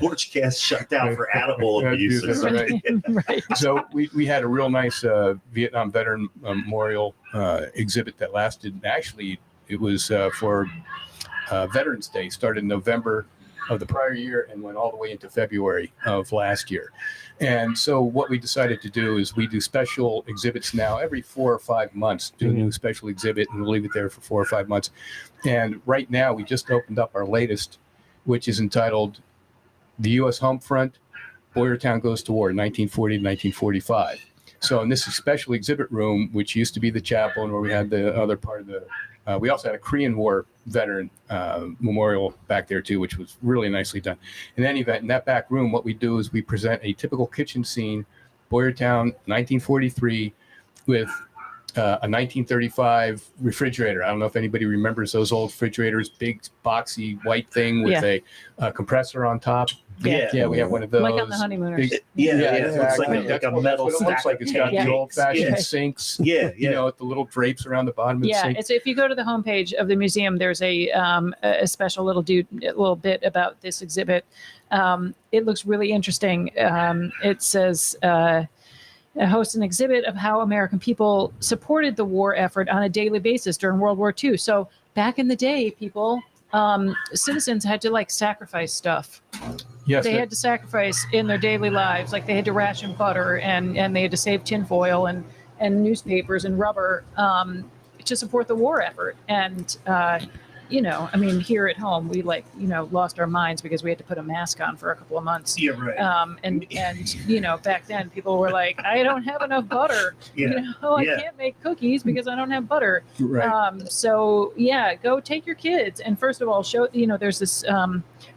Porchcast shut down for animal abuse. Or something. Right. So we had a real nice Vietnam Veteran Memorial exhibit that lasted. Actually, it was for Veterans Day. Started in November of the prior year and went all the way into February of last year. And so what we decided to do is we do special exhibits now every 4 or 5 months, do a new special exhibit, and we'll leave it there for 4 or 5 months. And right now we just opened up our latest, which is entitled The U.S. Home Front, Boyertown Goes to War, 1940 to 1945. So in this special exhibit room, which used to be the chapel and where we had the other part of the, we also had a Korean War veteran memorial back there too, which was really nicely done. In any event, in that back room, what we do is we present a typical kitchen scene, Boyertown, 1943, with a 1935 refrigerator. I don't know if anybody remembers those old refrigerators, big boxy white thing with a compressor on top. Yeah, we have one of those. Like on the honeymooners. It looks exactly. like a metal That's what it looks like. It's got the old-fashioned sinks. Yeah, You know, with the little drapes around the bottom of the sink. It's if you go to the homepage of the museum, there's a special little bit about this exhibit. It looks really interesting. It says hosts an exhibit of how American people supported the war effort on a daily basis during World War II. So back in the day, citizens had to sacrifice stuff. Yes, they had to sacrifice in their daily lives. Like they had to ration butter and they had to save tinfoil and newspapers and rubber to support the war effort. And, I mean, here at home, we lost our minds because we had to put a mask on for a couple of months. Yeah, right. And back then people were like, I don't have enough butter. Yeah. I can't make cookies because I don't have butter. right. So go take your kids. And first of all, show, there's this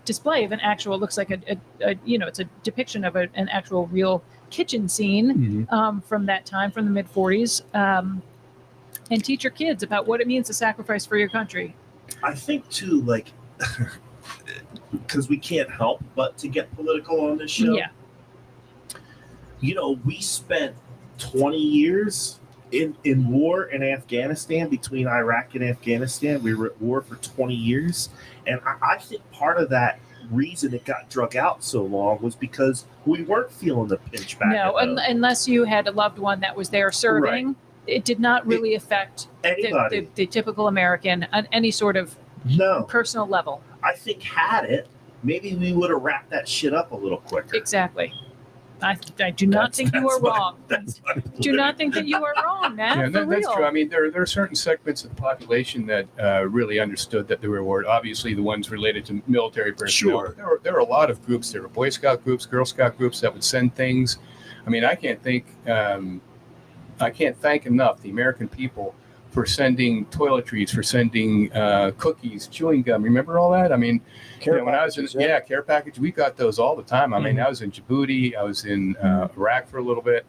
display of an actual, looks like it's a depiction of an actual real kitchen scene from that time, from the mid 40s. And teach your kids about what it means to sacrifice for your country. I think too, like, because we can't help but to get political on this show. Yeah. We spent 20 years in war in Afghanistan, between Iraq and Afghanistan. We were at war for 20 years. And I think part of that reason it got drug out so long was because we weren't feeling the pinch back. No, unless you had a loved one that was there serving. Right. It did not really affect the typical American on any sort of personal level. I think had it, maybe we would have wrapped that shit up a little quicker. Exactly. I do not think you are wrong. Do not think that you are wrong, Matt. Yeah, that's true. I mean, there are certain segments of the population that really understood that the reward, obviously the ones related to military personnel. Sure. There were a lot of groups. There were Boy Scout groups, Girl Scout groups that would send things. I mean, I can't thank enough the American people for sending toiletries, for sending cookies, chewing gum. Remember all that? I mean, when I was in care package, we got those all the time. I mean, I was in Djibouti, I was in Iraq for a little bit,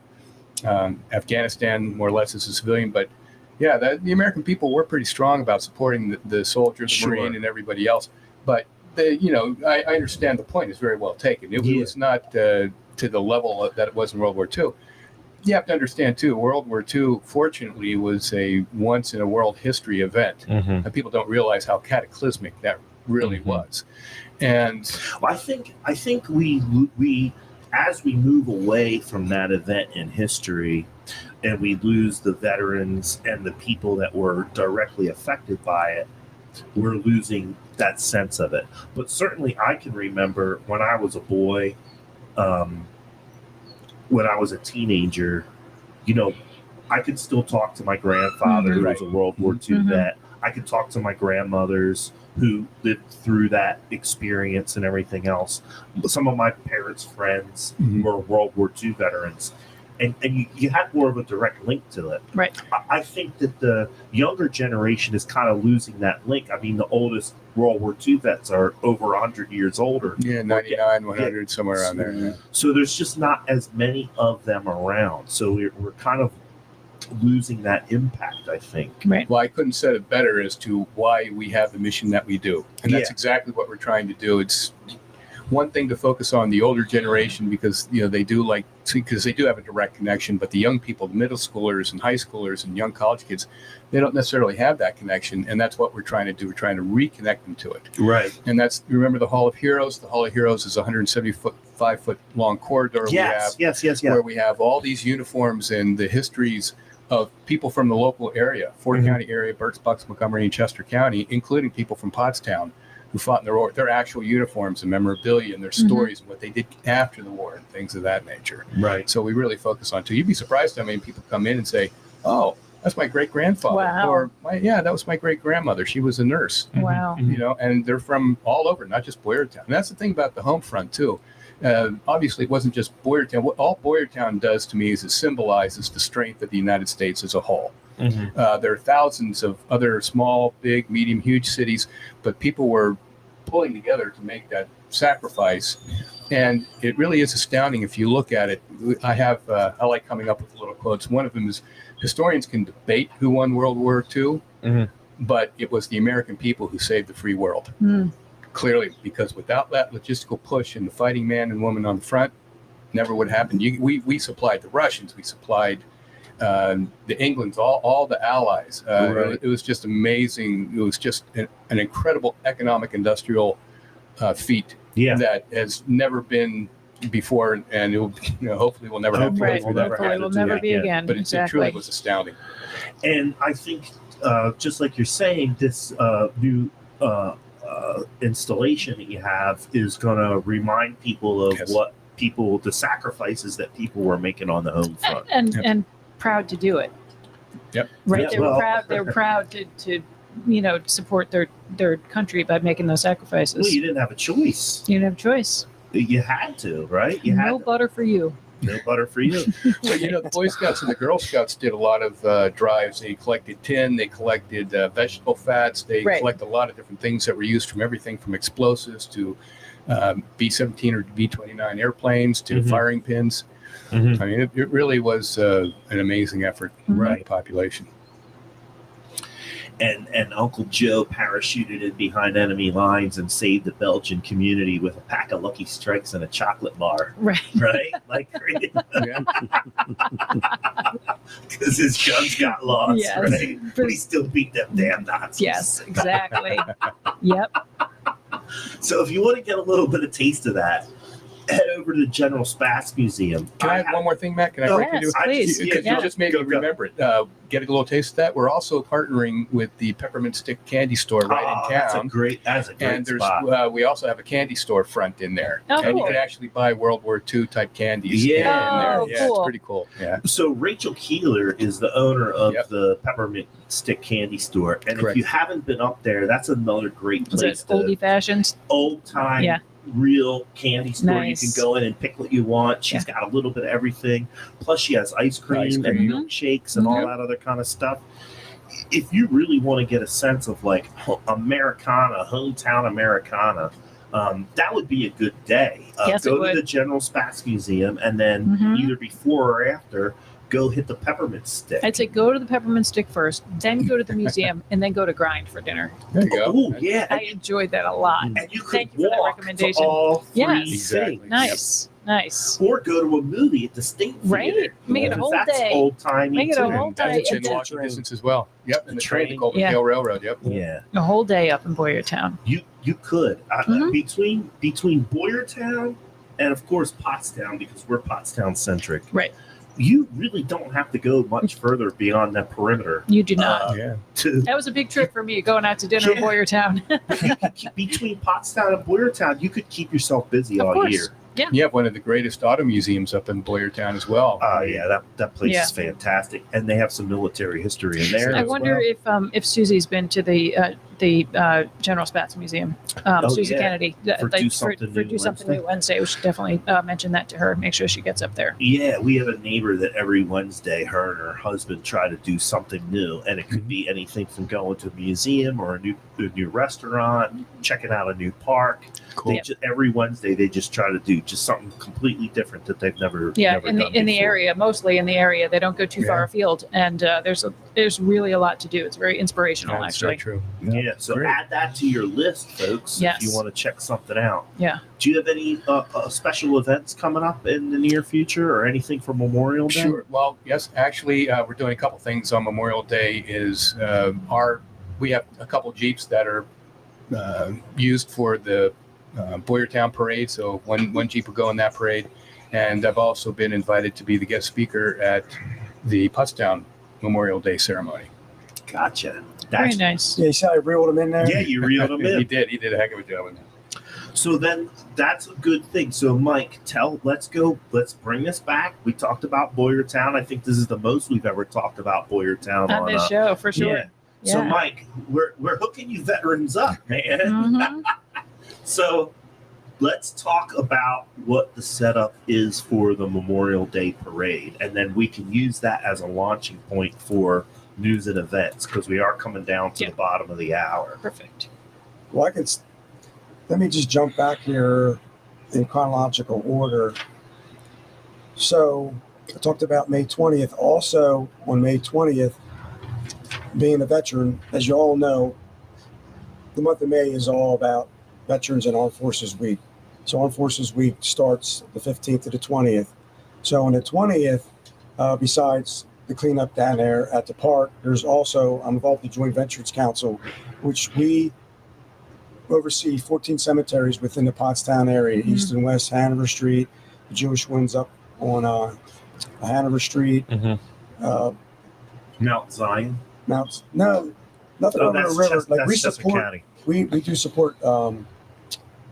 Afghanistan more or less as a civilian. But the American people were pretty strong about supporting the soldier, the Marine, and everybody else. But I understand the point is very well taken. It was not to the level that it was in World War II. You have to understand, too, World War II, fortunately, was a once-in-a-world history event. And people don't realize how cataclysmic that really was. And I think we as we move away from that event in history and we lose the veterans and the people that were directly affected by it, we're losing that sense of it. But certainly I can remember when I was a boy, when I was a teenager, I could still talk to my grandfather, who was a World War II vet. I could talk to my grandmothers who lived through that experience and everything else. Some of my parents' friends were World War II veterans. And you had more of a direct link to it. Right. I think that the younger generation is kind of losing that link. I mean, the oldest World War II vets are over 100 years older. Yeah, 99, 100, somewhere around there. Yeah. So there's just not as many of them around. So we're kind of losing that impact, I think. Right. Well, I couldn't say it better as to why we have the mission that we do. And that's exactly what we're trying to do. It's one thing to focus on the older generation because they do have a direct connection, but the young people, the middle schoolers and high schoolers and young college kids, they don't necessarily have that connection, and that's what we're trying to do. We're trying to reconnect them to it. Right. And that's, remember the Hall of Heroes? The Hall of Heroes is a 175-foot long corridor. Yes. Where we have all these uniforms and the histories of people from the local area, Fort County area, Berks, Bucks, Montgomery, and Chester County, including people from Pottstown, who fought in the war, their actual uniforms and memorabilia and their stories and what they did after the war and things of that nature. Right. So we really focus on too. You'd be surprised how many people come in and say, "Oh, that's my great grandfather," or that was my great grandmother. She was a nurse. Wow. And they're from all over, not just Boyertown. And that's the thing about the home front too. Obviously, it wasn't just Boyertown. What all Boyertown does to me is it symbolizes the strength of the United States as a whole. There are thousands of other small, big, medium, huge cities, but people were pulling together to make that sacrifice. And it really is astounding if you look at it. I like coming up with little quotes. One of them is, historians can debate who won World War II, but it was the American people who saved the free world. Clearly, because without that logistical push and the fighting man and woman on the front, never would happen. We supplied the Russians, we supplied the England's, all the allies. It was just amazing. It was just an incredible economic industrial feat that has never been before, and it will, hopefully will never have to go through that. Hopefully will never be again. But it truly was astounding. And I think, just like you're saying, this new installation that you have is going to remind people of the sacrifices that people were making on the home front. And proud to do it. Yep. Right. Yeah, They were proud. They were proud to support their country by making those sacrifices. Well, you didn't have a choice. You didn't have a choice. You had to, right? You No had butter for you. no butter for you. So, the Boy Scouts and the Girl Scouts did a lot of drives. They collected tin, they collected vegetable fats, they collect a lot of different things that were used from everything from explosives to B-17 or B-29 airplanes to firing pins. Mhm. I mean, it really was an amazing effort by the population. And Uncle Joe parachuted in behind enemy lines and saved the Belgian community with a pack of Lucky Strikes and a chocolate bar. Right. Right? Like, Yeah. because his guns got lost, Yes. right? But he still beat them damn Nazis. Yes, exactly. Yep. So if you want to get a little bit of taste of that, head over to the General Spass Museum. Can I have one more thing, Matt? Can I break Yes, into it? please. Because Yeah. you just made me remember it. Get a little taste of that. We're also partnering with the Peppermint Stick Candy Store right in That's a town. great And there's spot. we also have a candy store front in there, Oh, and you cool. can actually buy World War II type candies. Yeah. in there. Oh, Yeah, cool. it's pretty cool. Yeah, So Rachel Keeler is the owner of Yep. the Peppermint Stick Candy Store, and Correct. if you haven't been up there, that's another great Is place it oldie to fashions? old time, Yeah. real candy store. Nice. You can go in and pick what you want. She's got a little bit of everything. Plus, she has ice cream and cream. milkshakes and all Mhm. that other kind of stuff. If you really want to get a sense of like Americana, hometown Americana, that would be a good day. Yes, go it to would. the General Spass Museum and then Mhm. either before or after, go hit the Peppermint Stick. I'd say go to the Peppermint Stick first, then go to the museum, and then go to Grind for dinner. there you go. Oh, yeah. I enjoyed that a lot. And you could Thank you for that walk to recommendation. all three Yes. Exactly. things. Nice. Nice. Or go to a movie at the State Right. Theater. Make it a because whole that's day. old timey Make it a too. whole And day. that's in And then- walking distance as well. Yep, and The the train, the train. Golden Yeah. Gate Railroad. Yep. Yeah, A whole day up in Boyertown. you could Mhm. between Boyertown and of course Pottstown, because we're Pottstown centric. Right. You really don't have to go much further beyond that perimeter. You do not. Yeah. To That was a big trip for me going out to dinner in Yeah. Boyertown. you could between Pottstown and Boyertown, you could keep yourself busy Of all course. year. You have one of the greatest auto museums up in Boyertown as well. Yeah, that place is fantastic, and they have some military history in there. I as wonder well. if Susie's been to the General Spass Museum. Susie yeah. Kennedy. For Do Something New Do Something Wednesday. New Wednesday. We should definitely mention that to her. Make sure she gets up there. Yeah, we have a neighbor that every Wednesday, her and her husband try to do something new, and it could be anything from going to a museum or a new restaurant, checking out a new park. Cool. Every Wednesday, they just try to do just something completely different that they've never Yeah, never in the done in the before. area, mostly in the area. They don't go too far Yeah. afield, and there's really a lot to do. It's very inspirational, That's so actually. true. Yeah, so Great. add that to your list, folks, Yes. if you want to check something out. Yeah. Do you have any special events coming up in the near future, or anything for Memorial Day? Sure. Well, yes, actually, we're doing a couple things on Memorial Day. We have a couple Jeeps that are used for the Boyertown parade. So one Jeep will go in that parade, and I've also been invited to be the guest speaker at the Pottstown Memorial Day ceremony. Gotcha. Very nice. Yeah, you see how I reeled them in there? Yeah, you reeled them He in. did. He did a heck of a job with that. So then that's a good thing. So Mike, let's bring this back. We talked about Boyertown. I think this is the most we've ever talked about Boyertown On this show, for sure. Yeah. So Yeah. Mike, we're hooking you veterans up, man. Mhm. So let's talk about what the setup is for the Memorial Day parade, and then we can use that as a launching point for news and events, because we are coming down to the bottom of the hour. Perfect. Well, let me just jump back here in chronological order. So I talked about May 20th. Also on May 20th, being a veteran, as you all know, the month of May is all about Veterans and Armed Forces Week. So Armed Forces Week starts the 15th to the 20th. So on the 20th, besides the cleanup down there at the park, there's also, I'm involved with the Joint Ventures Council, which we oversee 14 cemeteries within the Pottstown area, Mhm. east and west, Hanover Street, the Jewish ones up on Hanover Street, Mount Zion. Mount, no, Nothing over the river. Like we Chester support. County. We do support. Oh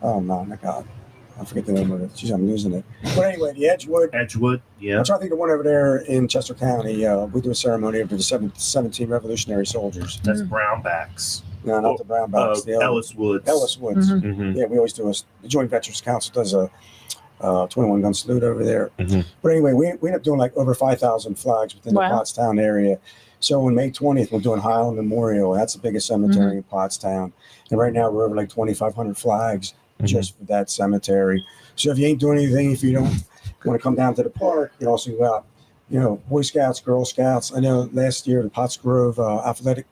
my God, I forget the name of it. Jeez, I'm losing it. But anyway, the Edgewood. Yeah. I'm trying to think of one over there in Chester County. We do a ceremony over the 17 Revolutionary Soldiers. That's Brownbacks. No, not the Brownbacks. The Ellis Woods. Ellis Woods. Mm-hmm. Yeah, we always do the Joint Veterans Council does a 21 gun salute over there. Mm-hmm. But anyway, we end up doing like over 5,000 flags within the Pottstown area. So on May 20th, we're doing Highland Memorial. That's the biggest cemetery in Pottstown. And right now we're over like 2,500 flags just for that cemetery. So if you ain't doing anything, if you don't want to come down to the park, you also go out, Boy Scouts, Girl Scouts. I know last year the Potts Grove athletic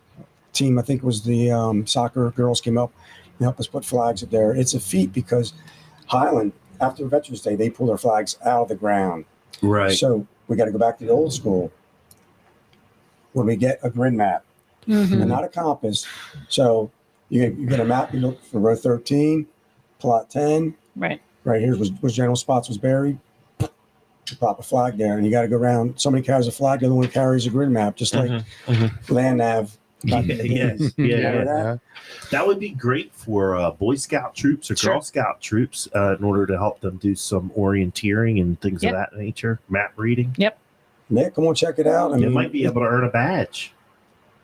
team, I think it was the soccer girls, came up and helped us put flags up there. It's a feat because Highland, after Veterans Day, they pull their flags out of the ground. Right. So we got to go back to the old school where we get a grid map and not a compass. So you get a map, you look for row 13, plot 10. Right. Right here was General Spots was buried. You pop a flag there, and you got to go around. Somebody carries a flag, the other one carries a grid map, just like Land Nav. Yeah. That would be great for Boy Scout troops or Girl Scout troops in order to help them do some orienteering and things of that nature, map reading. Yep. Nick, come on, check it out. I mean, might be able to earn a badge.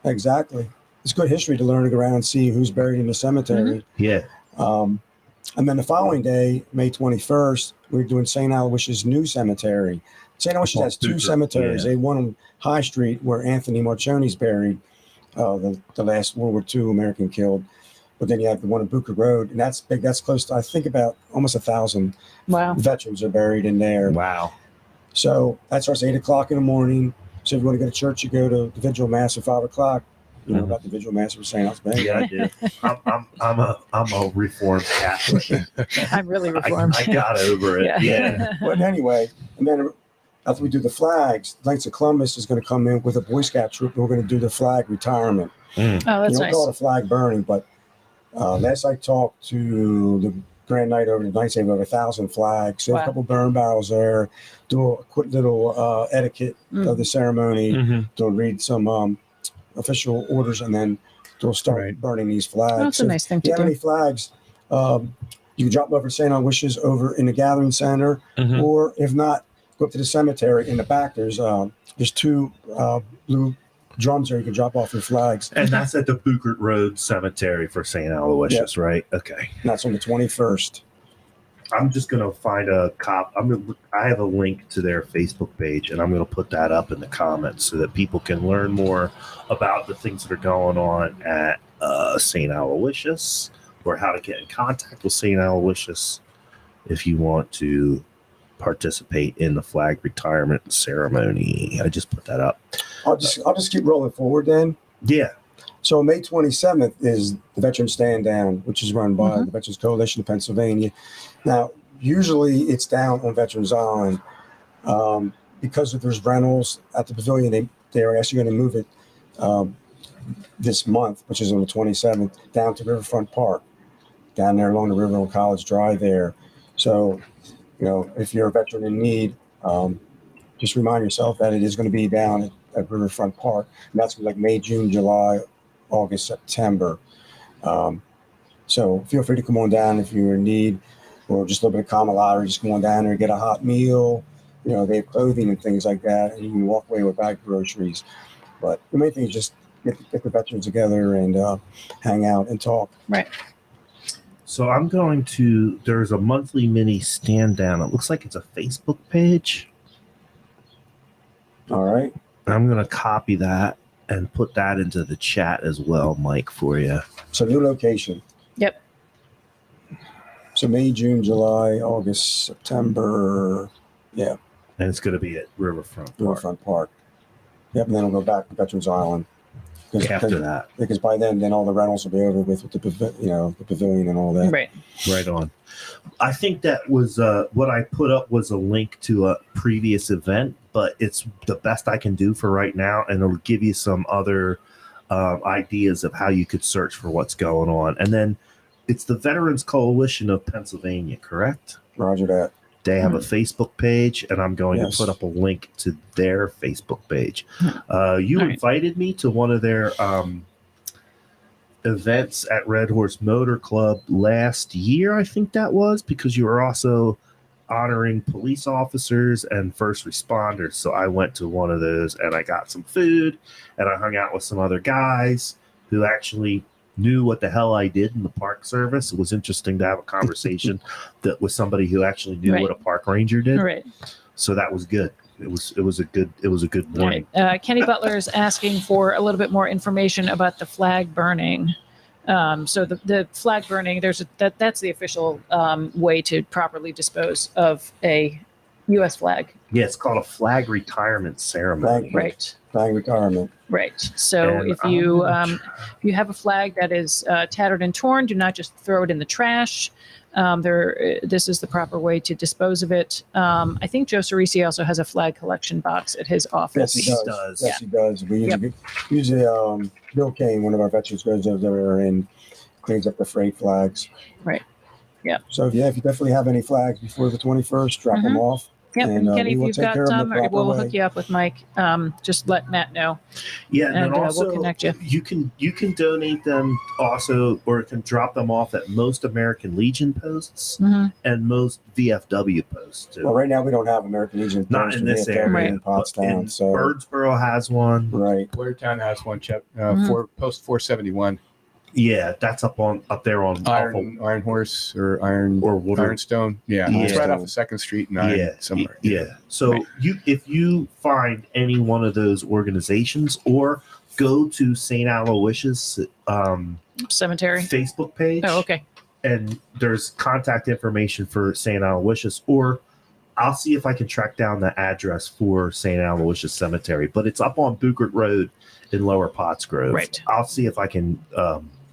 Exactly. It's good history to learn to go around and see who's buried in the cemetery. Yeah. And then the following day, May 21st, we're doing St. Aloysius' new cemetery. St. Aloysius has two cemeteries. They one on High Street where Anthony Marcioni's buried, the last World War II American killed. But then you have the one on Booker Road, and that's big. That's close to, I think, about almost 1,000 veterans are buried in there. Wow. So that starts 8 o'clock in the morning. So if you want to go to church, you go to the vigil mass at 5 o'clock. You know about the vigil mass for St. Aloysius? Yeah, I do. I'm a Reformed Catholic. I'm really Reformed. I got over it. Yeah. But anyway, and then after we do the flags, Knights of Columbus is going to come in with a Boy Scout troop, and we're going to do the flag retirement. Oh, that's you don't nice. call it a flag burning, but last I talked to the Grand Knight over the Knights, they have over 1,000 flags. So a couple burn barrels there. Do a quick little etiquette of the ceremony. They'll read some official orders, and then they'll start burning these flags. Oh, that's a nice thing to do. If you have any flags, you can drop them over St. Aloysius over in the gathering center, or if not, go up to the cemetery in the back. There's two blue drums there you can drop off your flags. And that's at the Booker Road Cemetery for St. Aloysius, right? Okay. And that's on the 21st. I'm just gonna find a I have a link to their Facebook page, and I'm gonna put that up in the comments so that people can learn more about the things that are going on at St. Aloysius, or how to get in contact with St. Aloysius if you want to participate in the flag retirement ceremony. I just put that up. I'll just keep rolling forward then. Yeah. So May 27th is the Veteran Stand Down, which is run by the Veterans Coalition of Pennsylvania. Now, usually it's down on Veterans Island. Because if there's rentals at the pavilion, they're actually going to move it this month, which is on the 27th, down to Riverfront Park, down there along the river on College Drive there. So, if you're a veteran in need, just remind yourself that it is going to be down at Riverfront Park. And that's like May, June, July, August, September. So feel free to come on down if you're in need, or just a little bit of camaraderie. Just come on down there and get a hot meal. They have clothing and things like that, and you can walk away with bag groceries. But the main thing is just get the veterans together and hang out and talk. Right. So there's a monthly mini stand down. It looks like it's a Facebook page. All right. I'm going to copy that and put that into the chat as well, Mike, for you. So new location. Yep. So May, June, July, August, September. Yeah. And it's going to be at Riverfront Park. Yep. And then we'll go back to Veterans Island. After that. Because by then all the rentals will be over with the pavilion and all that. Right. Right on. I think that was what I put up was a link to a previous event, but it's the best I can do for right now, and it'll give you some other ideas of how you could search for what's going on. And then it's the Veterans Coalition of Pennsylvania, correct? Roger that. They have a Facebook page, and I'm going to put up a link to their Facebook page. You invited me to one of their events at Red Horse Motor Club last year, I think that was, because you were also honoring police officers and first responders. So I went to one of those and I got some food and I hung out with some other guys who actually knew what the hell I did in the park service. It was interesting to have a conversation that with somebody who actually knew what a park ranger did. Right. So that was good. It was a good morning. Right. Kenny Butler is asking for a little bit more information about the flag burning. So the flag burning, that's the official way to properly dispose of a U.S. flag. Yeah, it's called a flag retirement ceremony. Right. Flag retirement. Right. So And if you have a flag that is tattered and torn, do not just throw it in the trash. This is the proper way to dispose of it. I think Joe Cerisi also has a flag collection box at his office. Yes, he does. Yes, he does. We usually Bill Kane, one of our veterans, goes over there and cleans up the freight flags. Right. Yeah. So if you definitely have any flags before the 21st, drop them off. Yep. And Kenny, if you've got some, we'll way. hook you up with Mike. Just let Matt know. Yeah, and then also we'll connect you. You can donate them also, or can drop them off at most American Legion posts and most VFW posts too. Well, right now we don't have American Legion. Not in this area. In Pottstown, so Birdsboro has one. Right. Blairtown has one. Post 471. Yeah, that's up there on Iron Horse or Ironstone. Yeah, it's right off of 2nd Street and Iron somewhere. Yeah. So if you find any one of those organizations, or go to St. Aloysius Cemetery Facebook page. Oh, okay. And there's contact information for St. Aloysius, or I'll see if I can track down the address for St. Aloysius Cemetery. But it's up on Buchert Road in Lower Pottsgrove. Right. I'll see if I can.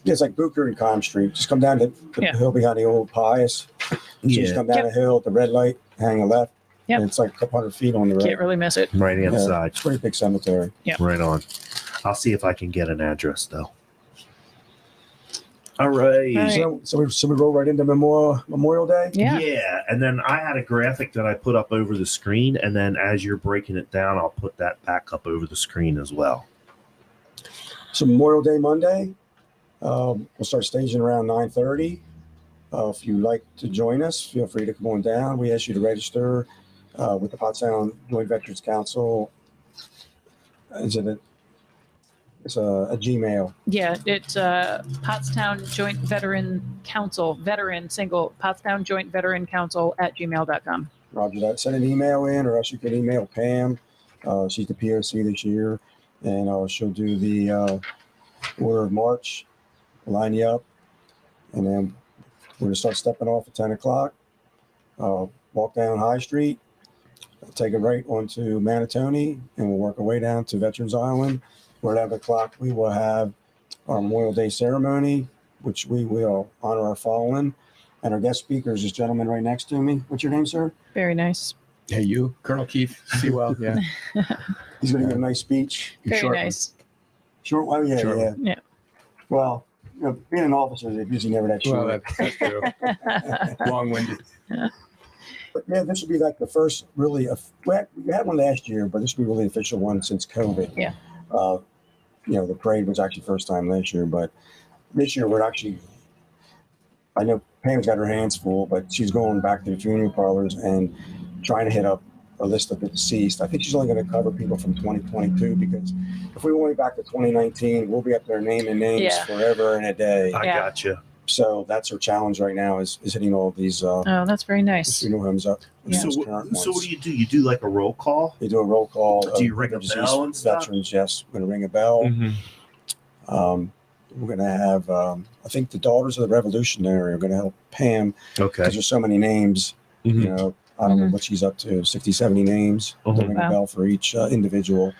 Yeah, it's like Booker and Com Street. Just come down the hill behind the old Pius. So just come down the hill at the red light, hang a left. Yep. And it's like a couple hundred feet on the road. Can't really miss it. Right hand side. It's a pretty big cemetery. Yeah. Right on. I'll see if I can get an address though. All right. So we roll right into Memorial Day? Yeah. Yeah. And then I had a graphic that I put up over the screen. And then as you're breaking it down, I'll put that back up over the screen as well. So Memorial Day Monday. We'll start staging around 9:30. If you'd like to join us, feel free to come on down. We ask you to register with the Pottstown Joint Veterans Council. It's a Gmail. Yeah, it's Pottstown Joint Veteran Council, Pottstown Joint Veteran Council @gmail.com. Roger that. Send an email in, or else you can email Pam. She's the POC this year, and she'll do the order of march. We'll line you up, and then we're going to start stepping off at 10 o'clock. Walk down High Street, take a right onto Manatoni, and we'll work our way down to Veterans Island, where at 11 o'clock we will have our Memorial Day ceremony, which we will honor our fallen. And our guest speaker is this gentleman right next to me. What's your name, sir? Very nice. Hey, you, Colonel Keith Seiwell. Yeah. He's going to give a nice speech. Very nice. Short one? Yeah, Short. Yeah. Well, being an officer is usually never that short. Well, that's true. Long-winded. But yeah, this will be like the first really. We had one last year, but this will be really official one since COVID. Yeah. The parade was actually first time last year, but this year we're actually. I know Pam's got her hands full, but she's going back to the funeral parlors and trying to hit up a list of the deceased. I think she's only going to cover people from 2022, because if we went back to 2019, we'll be up there naming names forever and a day. I gotcha. So that's her challenge right now is hitting all these. Oh, that's very nice. Funeral homes up. Yeah. So what do you do? You do like a roll call? You do a roll call. Do you ring a bell and stuff? Veterans, yes. We're going to ring a bell. Mm-hmm. We're going to have, I think the Daughters of the Revolutionary are going to help Pam. Okay. Because there's so many names. Mm-hmm. I don't know what she's up to, 60, 70 names. We'll ring a bell for each individual.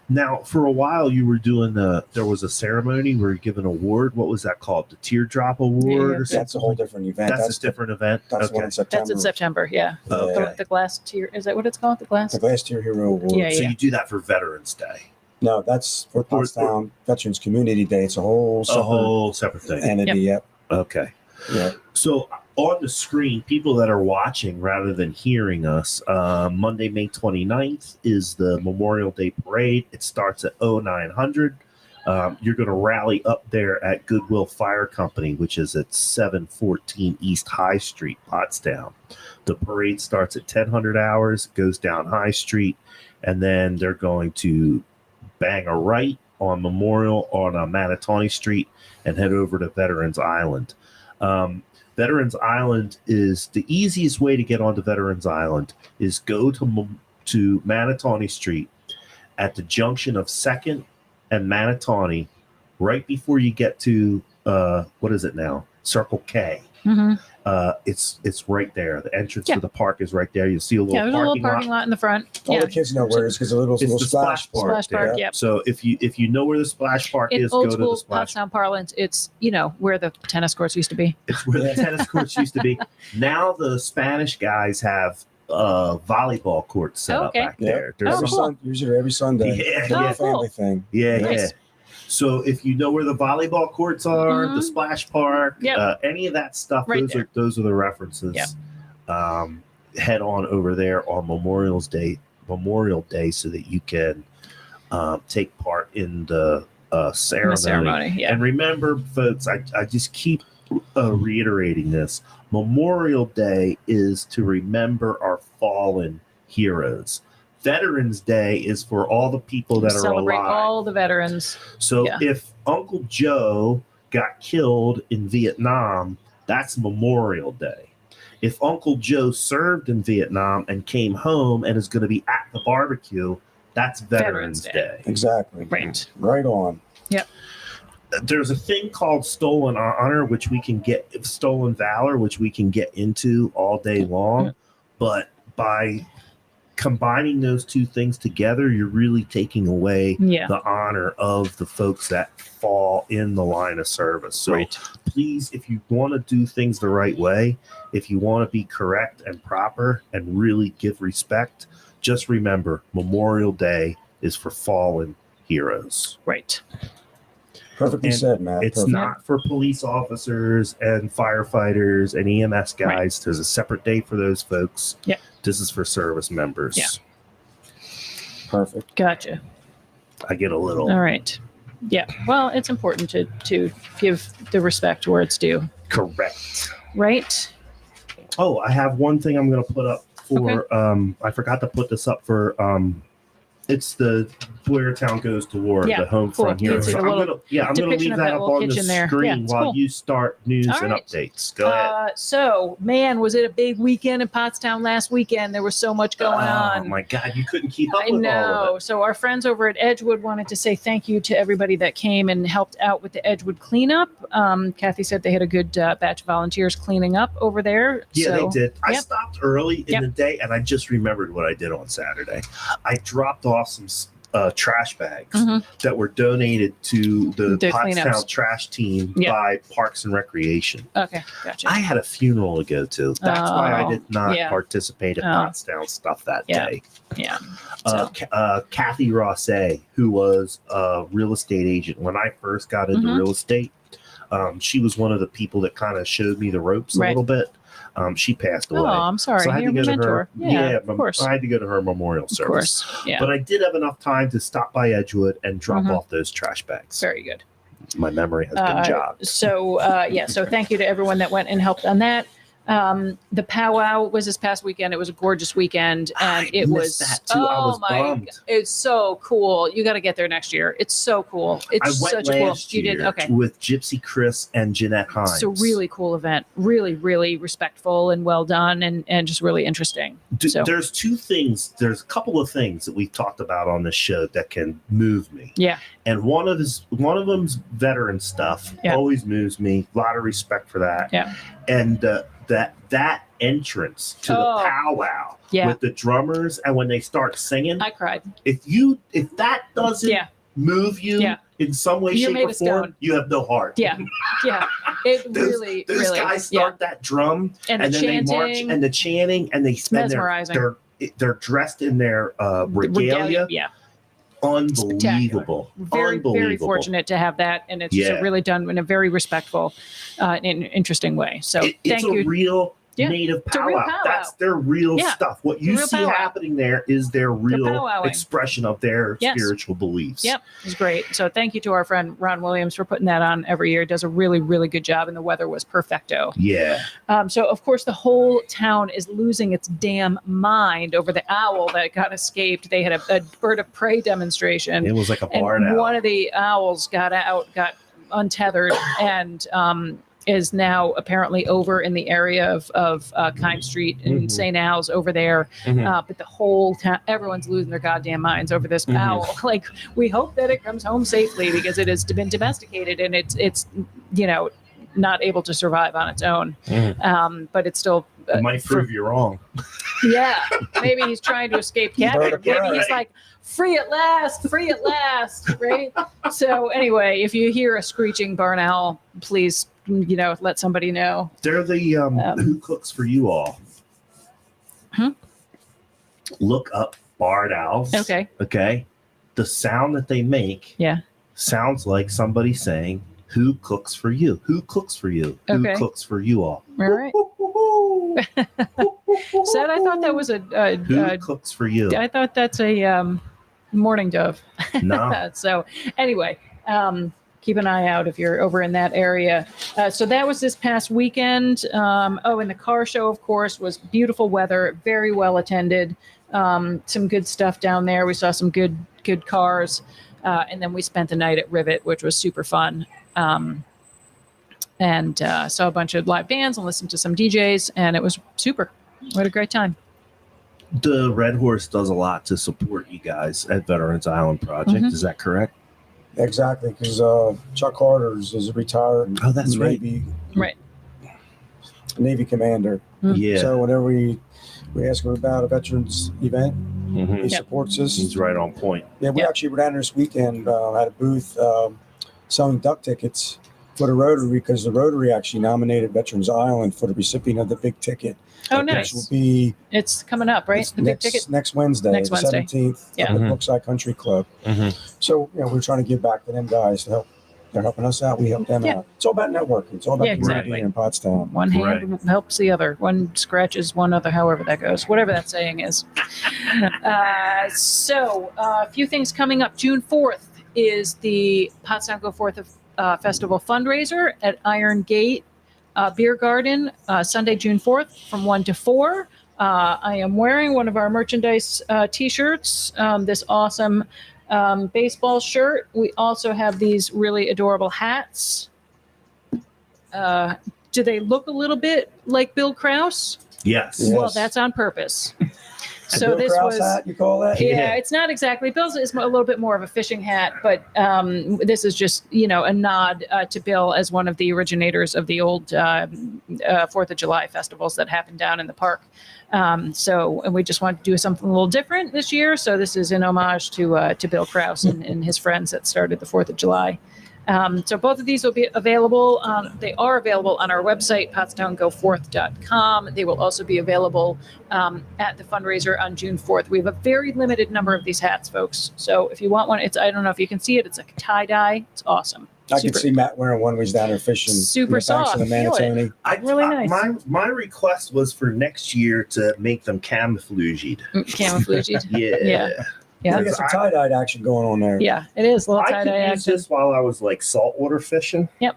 Now, for a while, you were doing there was a ceremony where you give an award. What was that called? The Teardrop Award? Or That's a whole different event. That's a different event? That's the one in September. That's in September, yeah. Okay. The Glass Tier, is that what it's called? The Glass Tier Hero Award. Yeah, So you do that for Veterans Day? No, that's for Pottstown Veterans Community Day. It's a whole separate thing. entity. Yep. Okay. Yeah. So on the screen, people that are watching rather than hearing us, Monday, May 29th is the Memorial Day Parade. It starts at 0900 You're going to rally up there at Goodwill Fire Company, which is at 714 East High Street, Pottstown. The parade starts at 1000 hours, goes down High Street, and then they're going to bang a right on Memorial on Manatawny Street and head over to Veterans Island. Veterans Island is the easiest way to get onto Veterans Island is go to Manatawny Street at the junction of 2nd and Manatawny, right before you get to what is it now? Circle K. Mm-hmm. It's right there. The entrance to the park is right there. You'll see a little there's a little parking lot in the front. All the kids know where it is because the little splash park. Splash park, yep. So if you know where the splash park In is, old go to school the splash. Pottstown parlance, it's where the tennis courts used to be. It's where the tennis courts used to be. Now the Spanish guys have volleyball courts set up back there. There's usually every Sunday. Yeah, family thing. Yeah, Nice. yeah. So if you know where the volleyball courts are, the splash park, any of that stuff, Right those are the references. Yep. Head on over there on Memorial Day, so that you can take part in the ceremony. And remember, folks, I just keep reiterating this. Memorial Day is to remember our fallen heroes. Veterans Day is for all the people that Celebrate are alive. all the veterans. So if Uncle Joe got killed in Vietnam, that's Memorial Day. If Uncle Joe served in Vietnam and came home and is going to be at the barbecue, that's Veterans Day. Exactly. Right on. Yep. There's a thing called stolen honor, which we can get, stolen valor, which we can get into all day long. But by combining those two things together, you're really taking away the honor of the folks that fall in the line of service. So please, if you want to do things the right way, if you want to be correct and proper and really give respect, just remember Memorial Day is for fallen heroes. Right. Perfectly said, Matt. It's not for police officers and firefighters and EMS guys. There's a separate day for those folks. Yeah. This is for service members. Yeah. Perfect. Gotcha. I get a little. All right. Yeah. Well, it's important to give the respect where it's due. Correct. Right. Oh, I have one thing I'm going to put up for. I forgot to put this up for. It's the Blair Town Goes to War, the home front here. So I'm going to leave that up on the screen while you start news and updates. Go ahead. So, man, was it a big weekend in Pottstown last weekend? There was so much going on. Oh, my God. You couldn't keep up with all of it. So our friends over at Edgewood wanted to say thank you to everybody that came and helped out with the Edgewood cleanup. Kathy said they had a good batch of volunteers cleaning up over there. Yeah, they did. I stopped early in the day, and I just remembered what I did on Saturday. I dropped off some trash bags that were donated to the Pottstown trash team by Parks and Recreation. Okay, gotcha. I had a funeral to go to. That's why I did not participate in Pottstown stuff that day. Yeah. Kathy Rosset, who was a real estate agent when I first got into real estate, she was one of the people that kind of showed me the ropes a little bit. She passed away. Oh, I'm sorry. So I had to go to her. Of course. I had to go to her memorial service. Of course. Yeah. But I did have enough time to stop by Edgewood and drop off those trash bags. Very good. My memory has been jogged. So thank you to everyone that went and helped on that. The powwow was this past weekend. It was a gorgeous weekend, and it was that too. I was bummed. It's so cool. You got to get there next year. It's so cool. It's I went such a cool. last You year did okay with Gypsy Chris and Jeanette Hines. It's a really cool event. Really, really respectful and well done, and just really interesting. There's two things. There's a couple of things that we've talked about on this show that can move me. Yeah. And one of them's veteran stuff. Yeah. Always moves me. A lot of respect for that. Yeah. And that entrance to the powwow with the drummers, and when they start singing, I cried. If that doesn't move you in some way, shape, or form, you have no heart. Yeah. It those really, guys start that drum, and then chanting, they march, and the chanting, and they mesmerizing. They're dressed in their regalia. Yeah. Unbelievable. Very fortunate to have that, and it's really done in a very respectful and interesting way. So it's thank you. A real native It's a real powwow. powwow. That's their real Yeah. stuff. What you Real see powwow. happening there is their real powwowing. expression of their Yes. spiritual beliefs. Yep, it was great. So thank you to our friend Ron Williams for putting that on every year. Does a really, really good job, and the weather was perfecto. Yeah. So of course the whole town is losing its damn mind over the owl that got escaped. They had a bird of prey demonstration, It was like a and barn owl. one of the owls got untethered, and is now apparently over in the area of Kime Street in Mhm. St. Al's over there. Mhm. But the whole town, everyone's losing their goddamn minds over this Mhm. owl. Like, we hope that it comes home safely because it has been domesticated and it's not able to survive on its own. Mhm. But it's still It might prove you wrong. yeah. Maybe he's trying to escape capture. Bird of Maybe prey. he's like, free at last, right? So anyway, if you hear a screeching barn owl, please, let somebody know. They're the who cooks for you all. Look up barred owls. Okay. Okay. The sound that they make sounds like somebody saying, "Who cooks for you? Who cooks for you? Okay. Who cooks for you all?" All right. Said I thought that was Who cooks for you? I thought that's a mourning dove. No. So anyway, keep an eye out if you're over in that area. So that was this past weekend. And the car show, of course, was beautiful weather, very well attended. Some good stuff down there. We saw some good cars. And then we spent the night at Rivet, which was super fun. And saw a bunch of live bands and listened to some DJs, and it was super. We had a great time. The Red Horse does a lot to support you guys at Veterans Island Project. Mhm. Is that correct? Exactly, because Chuck Carter's is a retired Oh, that's right. Navy commander. Yeah. So whenever we ask him about a veterans event, Mhm. he supports us. He's right on point. Yeah, we actually were down there this weekend at a booth selling duck tickets for the Rotary, because the Rotary actually nominated Veterans Island for the recipient of the big ticket. Oh, Which nice. will be It's coming up, right? The big ticket. next Wednesday, Next the Wednesday. 17th, Yeah. at the Mhm. Brookside Country Club. Mhm. So, we're trying to give back to them guys to help. They're helping us out. We help them Yeah. out. It's all about networking. It's all about Yeah, community exactly. in Pottstown. One hand helps the other. One scratches one other, however that goes. Whatever that saying is. So a few things coming up. June 4th is the Pottstown Go Forth Festival fundraiser at Iron Gate Beer Garden, Sunday, June 4th from 1 to 4. I am wearing one of our merchandise T-shirts, this awesome baseball shirt. We also have these really adorable hats. Do they look a little bit like Bill Krause? Yes. Yeah. Well, Yes. that's on purpose. So Bill this Krause was, hat, you call that? yeah, it's not exactly. Bill's is a little bit more of a fishing hat, but this is just, a nod to Bill as one of the originators of the old 4th of July festivals that happened down in the park. And we just wanted to do something a little different this year. So this is in homage to Bill Krause and his friends that started the 4th of July. So both of these will be available. They are available on our website, pottstowngoforth.com. They will also be available at the fundraiser on June 4th. We have a very limited number of these hats, folks. So if you want one, I don't know if you can see it. It's like a tie-dye. It's awesome. I can see Matt wearing one when he's down there fishing. Super in the banks soft. of the Feel it. Manatee. Really nice. My request was for next year to make them camouflaged. Camouflaged. Yeah. Yeah. Yeah. We got some tie-dyed action going on there. Yeah, it is a little I tie-dye could use action. this while I was like saltwater fishing. Yep.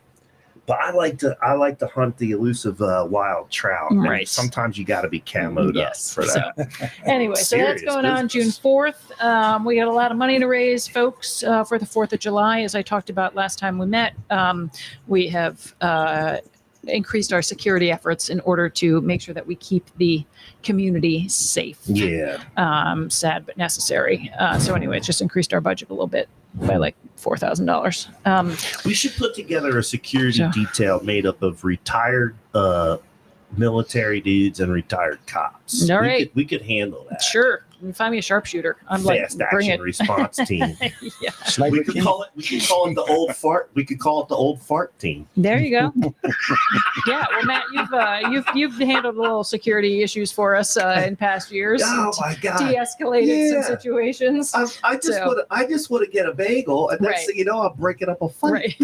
But I like to hunt the elusive wild trout. And Right. sometimes you got to be camoed Yes. up for that. So, anyway, so that's Serious going on June business. 4th. We got a lot of money to raise, folks, for the 4th of July. As I talked about last time we met, we have increased our security efforts in order to make sure that we keep the community safe. Yeah. Sad but necessary. So anyway, it's just increased our budget a little bit by like $4,000. We should put together a security So- detail made up of retired military dudes and retired cops. All right. We could handle that. Sure. find me a sharpshooter. I'm like, Fast bring action it. response team. Yeah. Sniper We could team. call it the old fart. We could call it the old fart team. There you go. Yeah. Well, Matt, you've handled a little security issues for us in past years. Oh my god! De-escalated some Yeah. situations. I just want to get a bagel, and next Right. thing you know, I'm breaking up a fight. Right.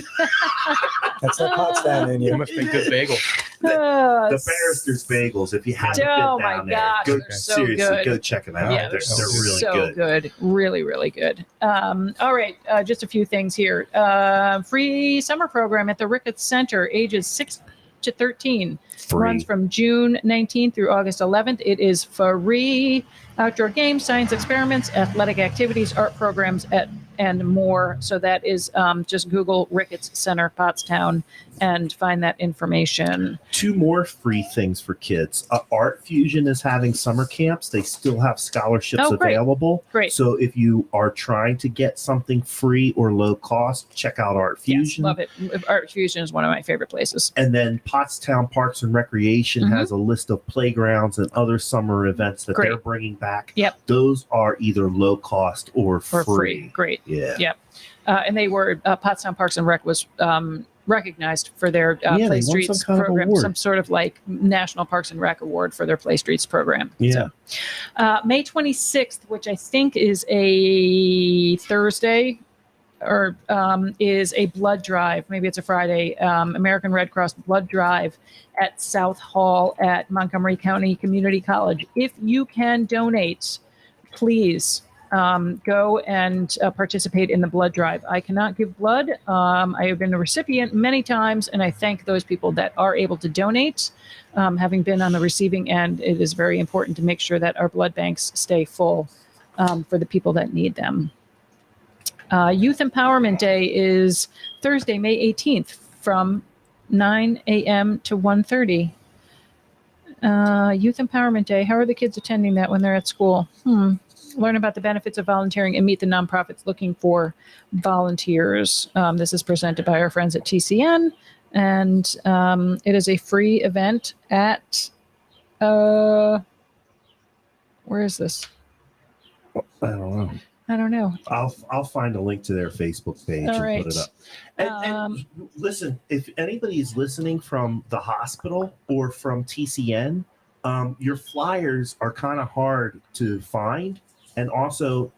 That's that Pottstown in You you. must be good bagel. The Barrister's Bagels. If you haven't Oh been my down there, gosh, go they're so seriously good. go check them out. Yeah, they're they're really so good. Really, really good. All right, just a few things here. Free summer program at the Ricketts Center, ages 6 to 13. Free. Runs from June 19th through August 11th. It is free. Outdoor games, science experiments, athletic activities, art programs, and more. So that is just Google Ricketts Center, Pottstown, and find that information. 2 more free things for kids. Art Fusion is having summer camps. They still have scholarships Oh, great. available. Great. So if you are trying to get something free or low cost, check out Art Fusion. Yes, love it. Art Fusion is one of my favorite places. And then Pottstown Parks and Recreation Mhm. has a list of playgrounds and other summer events that Great. they're bringing back. Yep. Those are either low cost or For free. Great. Yeah. Yep. And they were, Pottstown Parks and Rec was recognized for their Yeah, they Play won Streets some kind of program, award. some sort of like National Parks and Rec award for their Play Streets program. Yeah. So, May 26th, which I think is a Thursday, or is a blood drive. Maybe it's a Friday. American Red Cross blood drive at South Hall at Montgomery County Community College. If you can donate, please go and participate in the blood drive. I cannot give blood. I have been a recipient many times, and I thank those people that are able to donate. Having been on the receiving end, it is very important to make sure that our blood banks stay full for the people that need them. Youth Empowerment Day is Thursday, May 18th from 9 a.m. to 1:30. Youth Empowerment Day. How are the kids attending that when they're at school? Learn about the benefits of volunteering and meet the nonprofits looking for volunteers. This is presented by our friends at TCN, and it is a free event at, where is this? I don't know. I don't know. I'll find a link to their Facebook page All and right. put it up. And listen, if anybody's listening from the hospital or from TCN, your flyers are kind of hard to find. And also,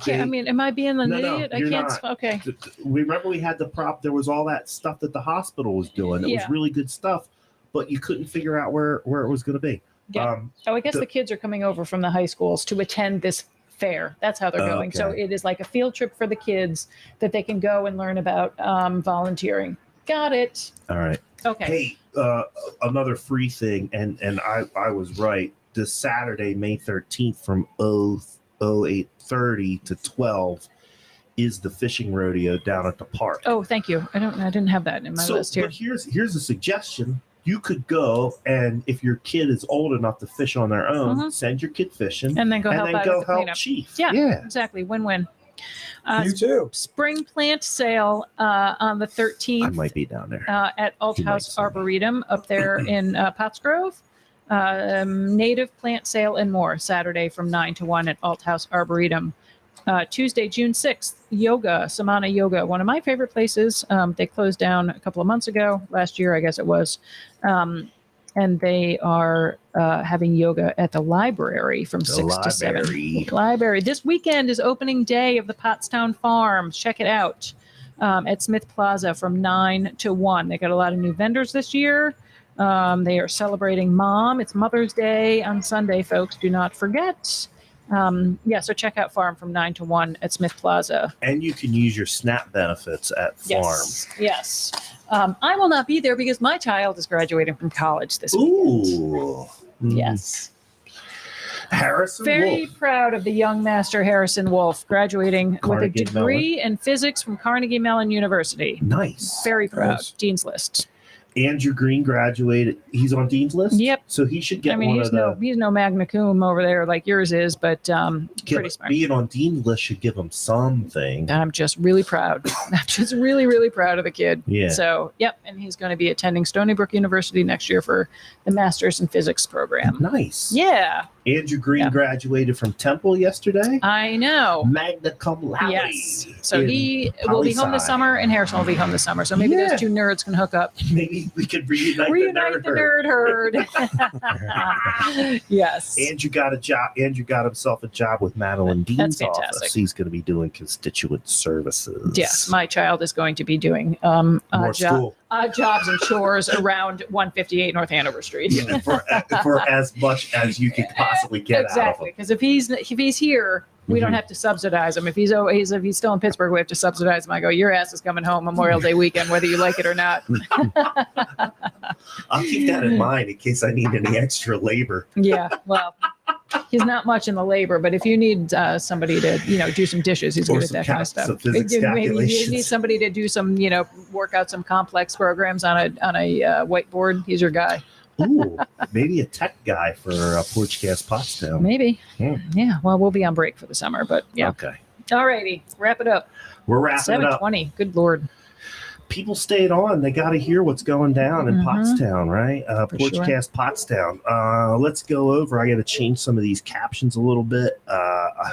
I mean, am I being an No, idiot? I you're can't. not. Okay. remember we had the prop. There was all that stuff that the hospital was doing. It Yeah. was really good stuff, but you couldn't figure out where it was going to be. Yeah. Oh, I guess the- the kids are coming over from the high schools to attend this fair. That's how they're going. So Okay. it is like a field trip for the kids that they can go and learn about volunteering. Got it. All right. Okay. Hey, another free thing, and I was right. This Saturday, May 13th, from 8:30 to 12, is the fishing rodeo down at the park. Oh, thank you. I didn't have that in my list here. But here's a suggestion. You could go, and if your kid is old enough to fish on their own, Mhm. send your kid fishing, And then go help out at the help cleanup. Chief. Yeah. Exactly. Win-win. You too. Spring plant sale on the 13th. I might be down there. At Alt You might House say. Arboretum up there in Pottsgrove. Native plant sale and more Saturday from 9 to 1 at Alt House Arboretum. Tuesday, June 6th, yoga, Samana Yoga, one of my favorite places. They closed down a couple of months ago, last year, I guess it was. And they are having yoga at the library from 6 to 7. Library. This weekend is opening day of the Pottstown Farm. Check it out at Smith Plaza from 9 to 1. They got a lot of new vendors this year. They are celebrating Mom. It's Mother's Day on Sunday, folks. Do not forget. So check out Farm from 9 to 1 at Smith Plaza. And you can use your SNAP benefits at Farm. Yes. I will not be there because my child is graduating from college this weekend. Ooh. Yes. Harrison Very Wolf. proud of the young master Harrison Wolf graduating Carnegie with a degree in physics from Carnegie Mellon University. Nice. Very proud. Nice. Dean's List. Andrew Green graduated. He's on Dean's List? Yep. So he should get I mean, one he's of the... he's no magna cum over there like yours is, but pretty smart. Being on Dean's List should give him something. I'm just really proud. I'm just really, really proud of the kid. Yeah. So, yep. And he's going to be attending Stony Brook University next year for the Master's in Physics program. Nice. Yeah. Andrew Green Yeah. graduated from Temple yesterday. I know. Magna cum laude. Yes. So in he will be home this poli-sci. summer, and Harrison will be home this summer. So maybe Yeah. those two nerds can hook up. Maybe we could reunite, Reunite the nerd herd. Yes. Andrew got a job. Andrew got himself a job with Madeline Dean's That's fantastic. office. He's going to be doing constituent services. Yes, my child is going to be doing More odd school. jobs and chores around 158 North Hanover Street. Yeah, for as much as you could possibly get Exactly, out of him. because if he's here, we don't Mhm. have to subsidize him. If he's still in Pittsburgh, we have to subsidize him. I go, your ass is coming home Memorial Day weekend, whether you like it or not. I'll keep that in mind in case I need any extra labor. Yeah, well, he's not much in the labor, but if you need somebody to do some dishes, he's Or good at some that kind of some stuff. physics Maybe you calculations. need somebody to do some work out some complex programs on a whiteboard. He's your guy. Ooh, maybe a tech guy for Porchcast Pottstown. Maybe. Hmm. Yeah. Well, we'll be on break for the summer, but yeah. Okay. All righty. Wrap it up. We're wrapping it up. 7:20. Good Lord. People stayed on. They got to hear what's going down in Mhm. Pottstown, right? For sure. Porchcast Pottstown. Let's go over. I got to change some of these captions a little bit.